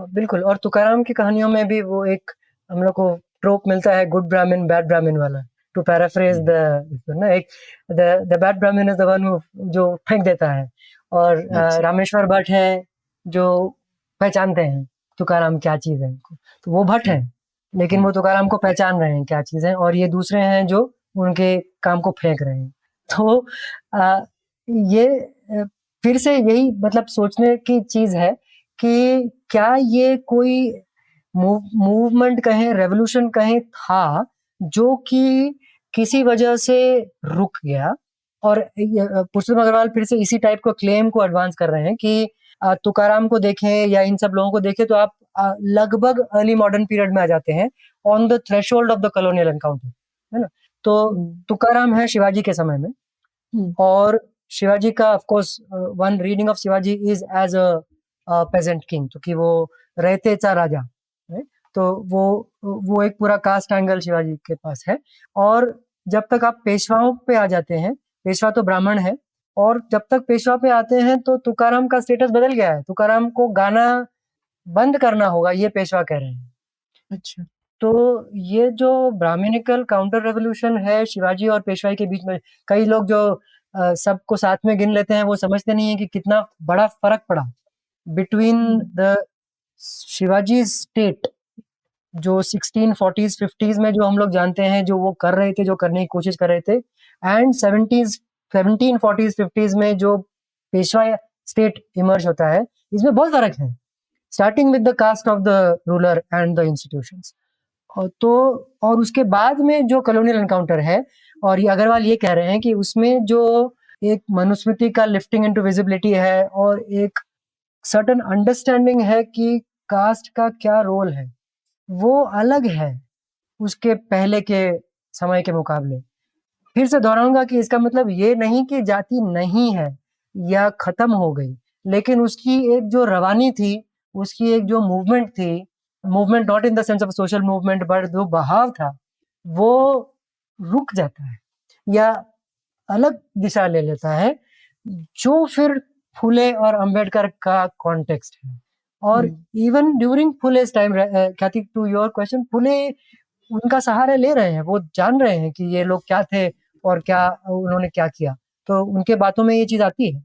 बिल्कुल। और तुकाराम की कहानियों में भी वो एक हम लोग को ट्रोप मिलता है, गुड ब्राह्मण बैड ब्राह्मण वाला, टू पैराफ्रेज एक द बैड ब्राह्मण इज द वन जो फेंक देता है, और रामेश्वर भट्ट है जो पहचानते हैं तुकाराम क्या चीज है, तो वो भट्ट है लेकिन वो तुकाराम को पहचान रहे हैं क्या चीज है, और ये दूसरे हैं जो उनके काम को फेंक रहे हैं। तो ये फिर से यही मतलब सोचने की चीज है कि क्या ये कोई मूवमेंट कहें, रेवोल्यूशन कहें था जो कि किसी वजह से रुक गया। और पुरुषोत्तम अग्रवाल फिर से इसी टाइप को क्लेम को एडवांस कर रहे हैं कि तुकाराम को देखें या इन सब लोगों को देखें तो आप लगभग अर्ली मॉडर्न पीरियड में आ जाते हैं, on the threshold of the colonial encounter, है ना। तो तुकाराम है शिवाजी के समय में, और शिवाजी का of course one reading of Shivaji is as a peasant king, क्योंकि वो रहतेचा राजा है, तो वो एक पूरा कास्ट एंगल शिवाजी के पास है। और जब तक आप पेशवाओं पे आ जाते हैं, पेशवा तो ब्राह्मण है, और जब तक पेशवा पे आते हैं तो तुकाराम का स्टेटस बदल गया है, तुकाराम को गाना बंद करना होगा ये पेशवा कह रहे हैं। अच्छा। तो ये जो ब्राह्मणिकल काउंटर रेवोल्यूशन है शिवाजी और पेशवाई के बीच में, कई लोग जो सबको साथ में गिन लेते हैं वो समझते नहीं है कि कितना बड़ा फर्क पड़ा बिटवीन द शिवाजी स्टेट जो 1640s 50s में जो हम लोग जानते हैं, जो वो कर रहे थे, जो करने की कोशिश कर रहे थे, एंड 1740s 50s में जो पेशवा स्टेट इमर्ज होता है, इसमें बहुत फर्क है, starting with the caste of the ruler and the institutions. तो और उसके बाद में जो कॉलोनियल एनकाउंटर है, और ये अग्रवाल ये कह रहे हैं कि उसमें जो एक मनुस्मृति का लिफ्टिंग इनटू विजिबिलिटी है और एक सर्टेन अंडरस्टैंडिंग है कि कास्ट का क्या रोल है, वो अलग है उसके पहले के समय के मुकाबले। फिर से दोहराऊंगा कि इसका मतलब ये नहीं कि जाति नहीं है या खत्म हो गई, लेकिन उसकी एक जो रवानी थी, उसकी एक जो मूवमेंट थी, movement not in the sense of social movement but जो बहाव था, वो रुक जाता है या अलग दिशा ले लेता है, जो फिर फुले और अंबेडकर का कॉन्टेक्स्ट है। और इवन ड्यूरिंग फुले's टाइम, ख्याति टू योर क्वेश्चन, फुले उनका सहारा ले रहे हैं, वो जान रहे हैं कि ये लोग क्या थे और क्या उन्होंने क्या किया, तो उनके बातों में ये चीज आती है।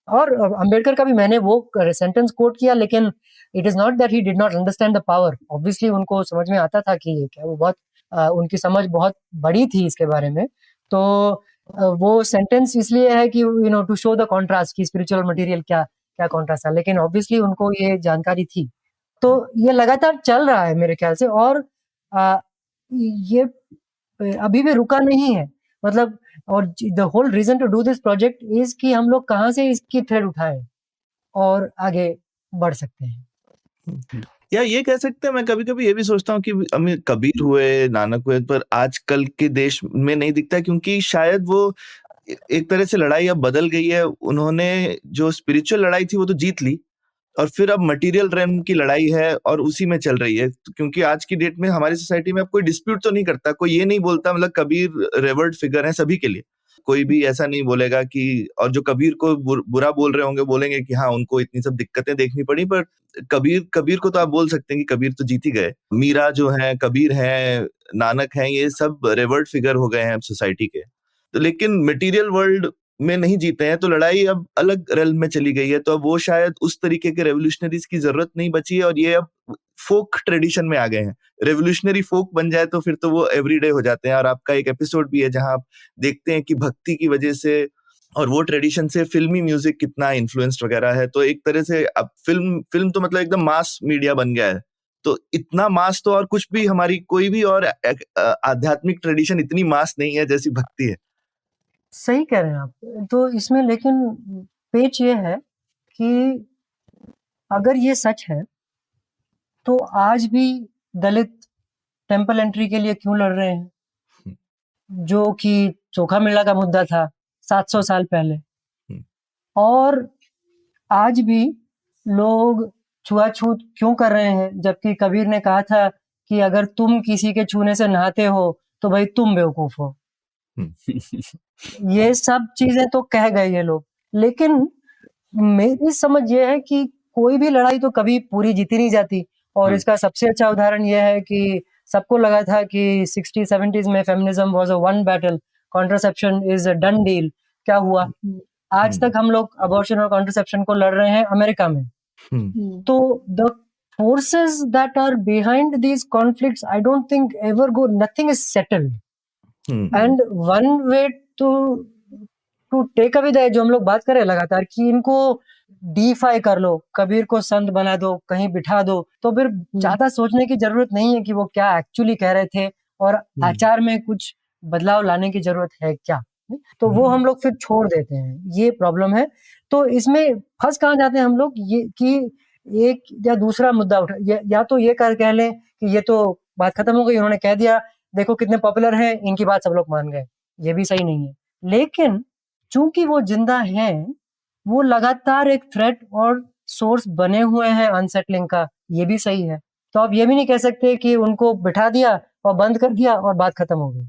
और अंबेडकर का भी मैंने वो सेंटेंस कोट किया, लेकिन it is not that he did not understand the power, obviously उनको समझ में आता था कि ये क्या, वो बहुत उनकी समझ बहुत बड़ी थी इसके बारे में। तो वो सेंटेंस इसलिए है कि टू शो द कॉन्ट्रास्ट की स्पिरिचुअल मटेरियल क्या क्या कॉन्ट्रास्ट था, लेकिन ऑब्वियसली उनको ये जानकारी थी। तो ये लगातार चल रहा है मेरे ख्याल से, और ये अभी भी रुका नहीं है, मतलब। और the whole reason to do this project is कि हम लोग कहाँ से इसकी थ्रेड उठाएं और आगे बढ़ सकते हैं। या ये कह सकते हैं, मैं कभी कभी ये भी सोचता हूँ कि कबीर हुए, नानक हुए, पर आजकल के देश में नहीं दिखता, क्योंकि शायद वो एक तरह से लड़ाई अब बदल गई है। उन्होंने जो स्पिरिचुअल लड़ाई थी वो तो जीत ली, और फिर अब मटेरियल रेम की लड़ाई है और उसी में चल रही है। क्योंकि आज की डेट में हमारी सोसाइटी में अब कोई डिस्प्यूट तो नहीं करता, कोई ये नहीं बोलता, मतलब कबीर रेवर्ड फिगर है सभी के लिए, कोई भी ऐसा नहीं बोलेगा कि, और जो कबीर को बुरा बोल रहे होंगे बोलेंगे कि हाँ उनको इतनी सब दिक्कतें देखनी पड़ी, पर कबीर को तो आप बोल सकते हैं कि कबीर तो जीत ही गए। मीरा जो है, कबीर है, नानक है, ये सब रेवर्ड फिगर हो गए हैं सोसाइटी के। तो लेकिन मटेरियल वर्ल्ड में नहीं जीते हैं, तो लड़ाई अब अलग रेल में चली गई है। तो अब वो शायद उस तरीके के रेवोल्यूशनरीज की जरूरत नहीं बची है, और ये अब फोक ट्रेडिशन में आ गए हैं। रेवोल्यूशनरी फोक बन जाए तो फिर तो वो एवरीडे हो जाते हैं। और आपका एक एपिसोड भी है जहां आप देखते हैं कि भक्ति की वजह से और वो ट्रेडिशन से फिल्मी म्यूजिक कितना इन्फ्लुएंस्ड वगैरह है। तो एक तरह से अब फिल्म तो मतलब एकदम मास मीडिया बन गया है, तो इतना मास तो और कुछ भी हमारी कोई भी और आध्यात्मिक ट्रेडिशन इतनी मास नहीं है जैसी भक्ति है। सही कह रहे हैं आप। तो इसमें लेकिन पेच ये है कि अगर ये सच है तो आज भी दलित टेम्पल एंट्री के लिए क्यों लड़ रहे हैं, जो कि चोखा मेला का मुद्दा था 700 साल पहले। और आज भी लोग छुआछूत क्यों कर रहे हैं, जबकि कबीर ने कहा था कि अगर तुम किसी के छूने से नहाते हो तो भाई तुम बेवकूफ हो। ये सब चीजें तो कह गए ये लोग, लेकिन मेरी समझ ये है कि कोई भी लड़ाई तो कभी पूरी जीती नहीं जाती। और इसका सबसे अच्छा उदाहरण ये है कि सबको लगा था कि 60-70s में feminism was a one battle, contraception is a done deal. क्या हुआ? आज तक हम लोग अबॉर्शन और कॉन्ट्रासेप्शन को लड़ रहे हैं अमेरिका में। तो the forces that are behind these conflicts, I don't think ever go, nothing is settled. And one way to take away the, जो हम लोग बात करें लगातार कि इनको डीफाई कर लो, कबीर को संत बना दो, कहीं बिठा दो, तो फिर ज्यादा सोचने की जरूरत नहीं है कि वो क्या एक्चुअली कह रहे थे और आचार में कुछ बदलाव लाने की जरूरत है क्या। तो वो हम लोग फिर छोड़ देते हैं, ये प्रॉब्लम है। तो इसमें फंस कहाँ जाते हैं हम लोग, ये कि एक या दूसरा मुद्दा उठा, या तो ये कह लें कि ये तो बात खत्म हो गई, उन्होंने कह दिया, देखो कितने पॉपुलर हैं, इनकी बात सब लोग मान गए, ये भी सही नहीं है। लेकिन चूंकि वो जिंदा हैं, वो लगातार एक थ्रेट और सोर्स बने हुए हैं अनसेटलिंग का, ये भी सही है। तो आप ये भी नहीं कह सकते कि उनको बिठा दिया और बंद कर दिया और बात खत्म हो गई,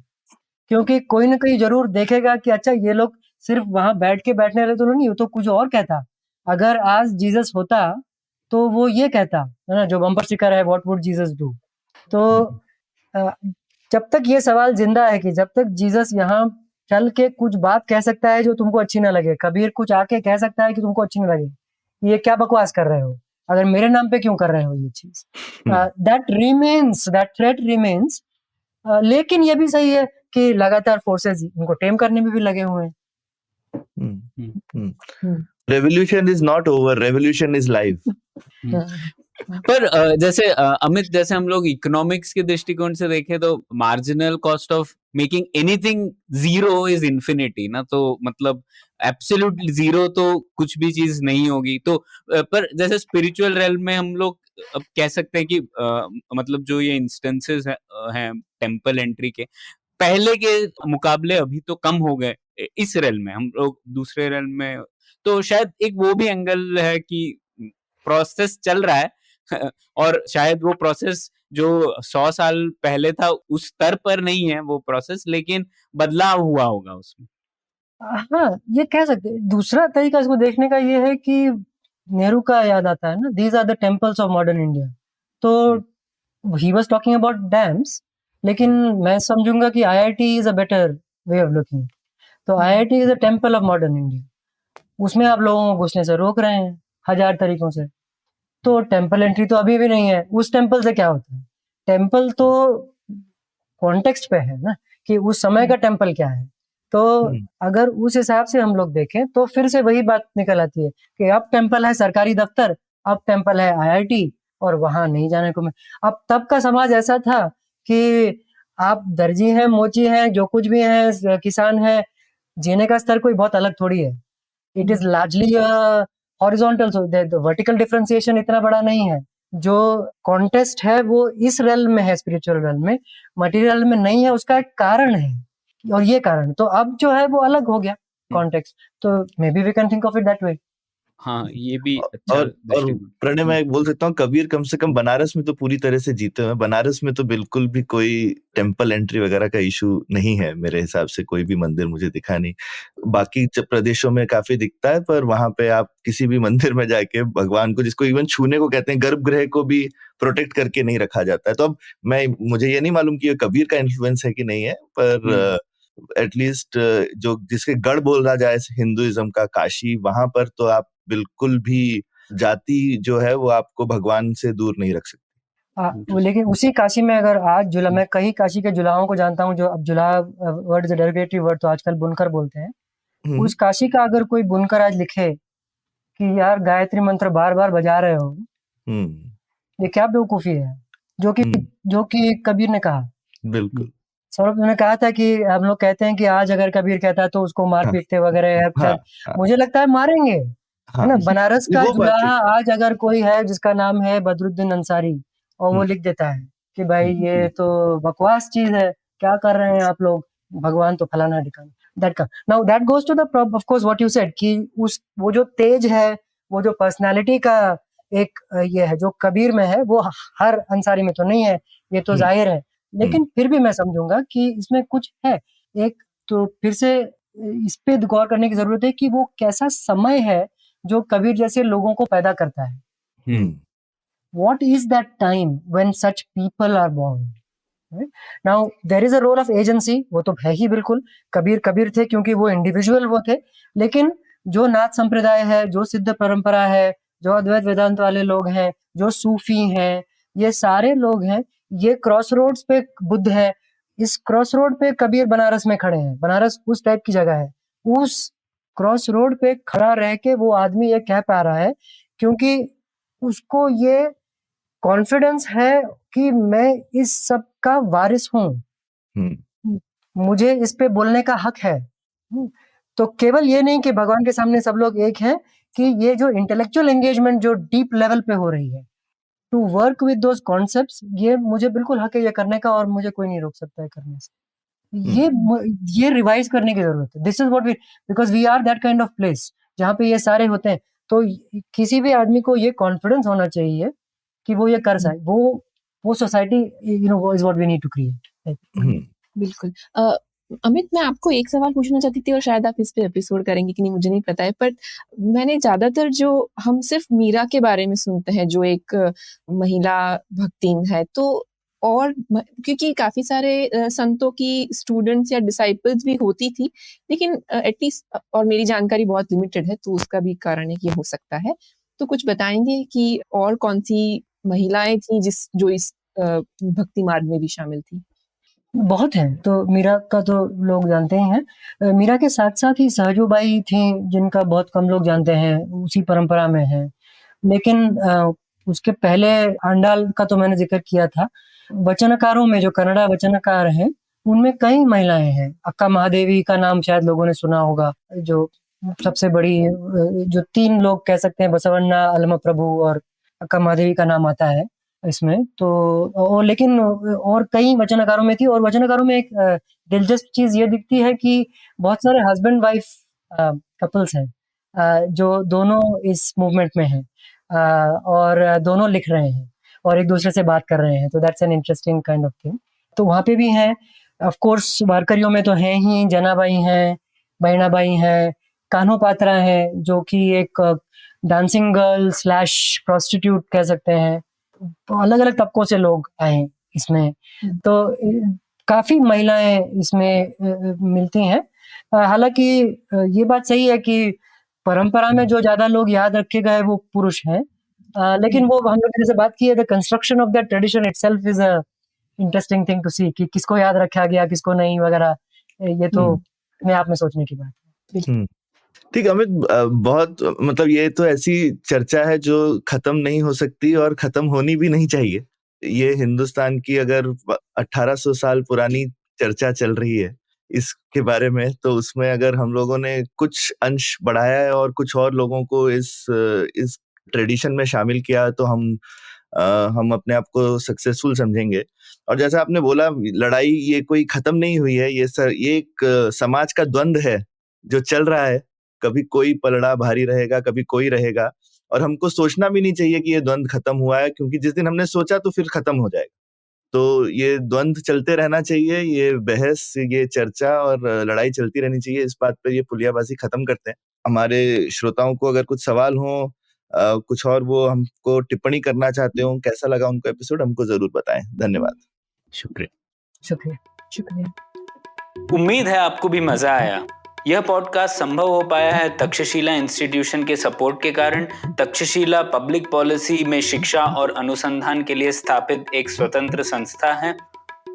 क्योंकि कोई ना कोई जरूर देखेगा कि अच्छा ये लोग सिर्फ वहां बैठ के बैठने रहे तो नहीं, वो तो कुछ और कहता। अगर आज जीसस होता तो वो ये कहता है ना, जो बम्पर स्टिकर है, व्हाट वुड जीसस डू। तो जब तक ये सवाल जिंदा है कि जब तक जीसस यहाँ चल के कुछ बात कह सकता है जो तुमको अच्छी ना लगे, कबीर कुछ आके कह सकता है कि तुमको अच्छी ना लगे, ये क्या बकवास कर रहे हो, अगर मेरे नाम पे क्यों कर रहे हो ये चीज, that remains, that threat remains. लेकिन ये भी सही है कि लगातार फोर्सेस उनको टेम करने में भी लगे हुए हैं। Revolution is not over, revolution is live. पर जैसे अमित, जैसे हम लोग इकोनॉमिक्स के दृष्टिकोण से देखें तो marginal cost of making anything zero is infinity ना, तो मतलब एब्सोल्यूट जीरो तो कुछ भी चीज नहीं होगी। तो पर जैसे स्पिरिचुअल रेल्म में हम लोग अब कह सकते हैं कि मतलब जो ये इंस्टेंसेस हैं टेम्पल एंट्री के, पहले के मुकाबले अभी तो कम हो गए इस रेल्म में, हम लोग दूसरे रेल्म में, तो शायद एक वो भी एंगल है कि प्रोसेस चल रहा है और शायद वो प्रोसेस जो 100 साल पहले था उस स्तर पर नहीं है वो प्रोसेस, लेकिन बदलाव हुआ होगा उसमें। हाँ, ये कह सकते हैं। दूसरा तरीका इसको देखने का ये है कि नेहरू का याद आता है ना, these are the temples of modern India. तो he was talking about dams, लेकिन मैं समझूंगा कि IIT is a better way of looking. तो IIT is a temple of modern India, उसमें आप लोगों को घुसने से रोक रहे हैं 1000 तरीकों से। तो टेम्पल एंट्री तो अभी भी नहीं है। उस टेम्पल से क्या होता है, टेम्पल तो कॉन्टेक्स्ट पे है ना, कि उस समय का टेम्पल क्या है। तो अगर उस हिसाब से हम लोग देखें तो फिर से वही बात निकल आती है कि अब टेम्पल है सरकारी दफ्तर, अब टेम्पल है आईआईटी, और वहां नहीं जाने को। मैं अब तब का समाज ऐसा था कि आप दर्जी हैं, मोची हैं, जो कुछ भी हैं, किसान हैं, जीने का स्तर कोई बहुत अलग थोड़ी है। It is largely horizontal, so the vertical differentiation इतना बड़ा नहीं है। जो कॉन्टेस्ट है वो इस रेल्म में है, स्पिरिचुअल रेल्म में, मटेरियल में नहीं है। उसका एक कारण है, और ये कारण तो अब जो है वो अलग हो गया कॉन्टेक्स्ट। तो maybe we can think of it that way. हाँ, ये भी अच्छा और दृष्टिकोण। प्रणय, मैं बोल सकता हूँ कबीर कम से कम बनारस में तो पूरी तरह से जीते हुए। बनारस में तो बिल्कुल भी कोई टेम्पल एंट्री वगैरह का इशू नहीं है मेरे हिसाब से, कोई भी मंदिर मुझे दिखा नहीं। बाकी प्रदेशों में काफी दिखता है, पर वहां पे आप किसी भी मंदिर में जाके भगवान को, जिसको इवन छूने को कहते हैं, गर्भगृह को भी प्रोटेक्ट करके नहीं रखा जाता है। तो अब मुझे ये नहीं मालूम कि ये कबीर का इन्फ्लुएंस है कि नहीं है, पर एटलीस्ट जो जिसके गढ़ बोला जाए हिंदुइज्म का, काशी, वहां पर तो आप बिल्कुल भी जाति जो है वो आपको भगवान से दूर नहीं रख सकती। लेकिन उसी काशी में अगर आज जुला, मैं कई काशी के जुलाहों को जानता हूँ, जो अब जुला वर्ड इज डेरिवेटिव वर्ड, तो आजकल बुनकर बोलते हैं। उस काशी का अगर कोई बुनकर आज लिखे कि यार गायत्री मंत्र बार बार बजा रहे हो, ये क्या बेवकूफी है। जो कि कबीर ने कहा। बिल्कुल। सौरभ ने कहा था कि हम लोग कहते हैं कि आज अगर कबीर कहता है तो उसको मार हाँ, पीटते वगैरह हाँ, हाँ, मुझे लगता है मारेंगे, है हाँ, ना। बनारस नहीं, का वो बात जुलाहा ठीक है। आज अगर कोई है जिसका नाम है बदरुद्दीन अंसारी और वो हुँ, लिख देता है कि भाई हुँ, ये तो बकवास चीज है, क्या कर रहे हैं आप लोग, भगवान तो फलाना ढिकाना। दैट का now that goes to the of course what you said कि वो जो तेज है, वो जो पर्सनालिटी का एक ये है जो कबीर में है, वो हर अंसारी में तो नहीं है, ये तो हुँ, जाहिर है। हुँ, लेकिन फिर भी मैं समझूंगा कि इसमें कुछ है। एक तो फिर से इस पे गौर करने की जरूरत है कि वो कैसा समय है जो कबीर जैसे लोगों को पैदा करता है। हुँ, What is that time when such people are born? Right? Now there is a role of agency, वो तो है ही बिल्कुल। कबीर थे क्योंकि वो इंडिविजुअल वो थे, लेकिन जो नाथ संप्रदाय है, जो सिद्ध परंपरा है, जो अद्वैत वेदांत वाले लोग हैं, जो सूफी हैं, ये सारे लोग हैं, ये क्रॉस रोड्स पे बुद्ध है। इस क्रॉस रोड पे कबीर बनारस में खड़े हैं। बनारस उस टाइप की जगह है, उस क्रॉस रोड पे खड़ा रह के वो आदमी ये कह पा रहा है क्योंकि उसको ये कॉन्फिडेंस है कि मैं इस सब का वारिस हूँ, हुँ, मुझे इस पे बोलने का हक है। तो केवल ये नहीं कि भगवान के सामने सब लोग एक हैं, कि ये जो इंटेलेक्चुअल एंगेजमेंट जो डीप लेवल पे हो रही है, to work with those concepts, ये मुझे बिल्कुल हक है ये करने का और मुझे कोई नहीं रोक सकता है करने से। ये रिवाइज करने की जरूरत है। This is what we, because we are that kind of place जहाँ पे ये सारे होते हैं। तो किसी भी आदमी को ये कॉन्फिडेंस होना चाहिए कि वो ये कर सके। वो सोसाइटी वो is what we need to create. हुँ, बिल्कुल। अमित, मैं आपको एक सवाल पूछना चाहती थी और शायद आप इस पे एपिसोड करेंगे कि नहीं मुझे नहीं पता है, पर मैंने ज़्यादातर जो हम सिर्फ मीरा के बारे में सुनते हैं जो एक महिला भक्तिन है, तो और क्योंकि काफ़ी सारे संतों की स्टूडेंट्स या डिसाइपल्स भी होती थी, लेकिन एटलीस्ट और मेरी जानकारी बहुत लिमिटेड है, तो उसका भी कारण है कि हो सकता है। तो कुछ बताएंगे कि और कौन सी महिलाएं थी जो इस भक्ति मार्ग में भी शामिल थी? बहुत हैं, तो मीरा का तो लोग जानते ही हैं। मीरा के साथ-साथ ही सहजूबाई थीं, जिनका बहुत कम लोग जानते हैं, उसी परंपरा में हैं। लेकिन उसके पहले आंडाल का तो मैंने ज़िक्र किया था। वचनकारों में जो कन्नड़ा वचनकार हैं, उनमें कई महिलाएँ हैं। अक्का महादेवी का नाम शायद लोगों ने सुना होगा, जो सबसे बड़ी जो 3 लोग कह सकते हैं, बसवन्ना, अलमप्रभु और अक्का महादेवी का नाम आता है इसमें। तो और लेकिन और कई वचनकारों में थी, और वचनकारों में एक दिलचस्प चीज़ ये दिखती है कि बहुत सारे हस्बैंड वाइफ कपल्स हैं, जो दोनों इस मूवमेंट में हैं, और दोनों लिख रहे हैं और एक दूसरे से बात कर रहे हैं। तो that's an interesting kind of thing. तो वहाँ पे भी हैं। ऑफ कोर्स वारकरियों में तो हैं ही, जनाबाई हैं, बहिणाबाई हैं, कान्हो पात्रा हैं, जो कि एक डांसिंग गर्ल स्लैश प्रोस्टिट्यूट कह सकते हैं। अलग-अलग तबकों से लोग आए हैं इसमें। तो काफ़ी महिलाएँ इसमें मिलती हैं। हालाँकि ये बात सही है कि परंपरा में जो ज़्यादा लोग याद रखे गए वो पुरुष हैं। लेकिन वो हम लोग ने जैसे बात की है, the construction of that tradition itself is a interesting thing to see कि किसको याद रखा गया, किसको नहीं वगैरह। ये तो अपने आप में सोचने की बात है। ठीक है अमित, बहुत मतलब ये तो ऐसी चर्चा है जो खत्म नहीं हो सकती और खत्म होनी भी नहीं चाहिए। ये हिंदुस्तान की अगर 1800 साल पुरानी चर्चा चल रही है इसके बारे में, तो उसमें अगर हम लोगों ने कुछ अंश बढ़ाया है और कुछ और लोगों को इस ट्रेडिशन में शामिल किया, तो हम अपने आप को सक्सेसफुल समझेंगे। और जैसा आपने बोला, लड़ाई ये कोई खत्म नहीं हुई है, ये एक समाज का द्वंद है जो चल रहा है। कभी कोई पलड़ा भारी रहेगा, कभी कोई रहेगा, और हमको सोचना भी नहीं चाहिए कि ये द्वंद खत्म हुआ है, क्योंकि जिस दिन हमने सोचा तो फिर खत्म हो जाएगा। तो ये द्वंद चलते रहना चाहिए, ये बहस, ये चर्चा और लड़ाई चलती रहनी चाहिए। इस बात पे ये पुलियाबाजी खत्म करते हैं। हमारे श्रोताओं को अगर कुछ सवाल हो, कुछ और वो हमको टिप्पणी करना चाहते हो, कैसा लगा उनको एपिसोड, हमको जरूर बताएं। धन्यवाद। शुक्रिया। उम्मीद है आपको भी मजा आया। यह पॉडकास्ट संभव हो पाया है तक्षशिला इंस्टीट्यूशन के सपोर्ट के कारण। तक्षशिला पब्लिक पॉलिसी में शिक्षा और अनुसंधान के लिए स्थापित एक स्वतंत्र संस्था है।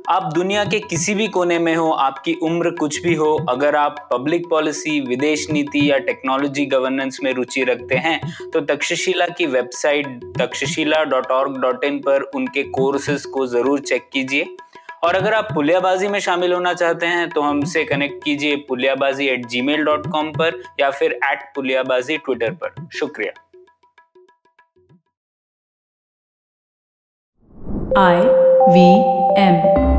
आप दुनिया के किसी भी कोने में हो, आपकी उम्र कुछ भी हो, अगर आप पब्लिक पॉलिसी, विदेश नीति या टेक्नोलॉजी गवर्नेंस में रुचि रखते हैं तो तक्षशिला की वेबसाइट takshashila.org.in पर उनके कोर्सेज को जरूर चेक कीजिए। और अगर आप पुलियाबाजी में शामिल होना चाहते हैं तो हमसे कनेक्ट कीजिए puliyabazi@gmail.com पर या फिर @puliyabazi ट्विटर पर। शुक्रिया। IVM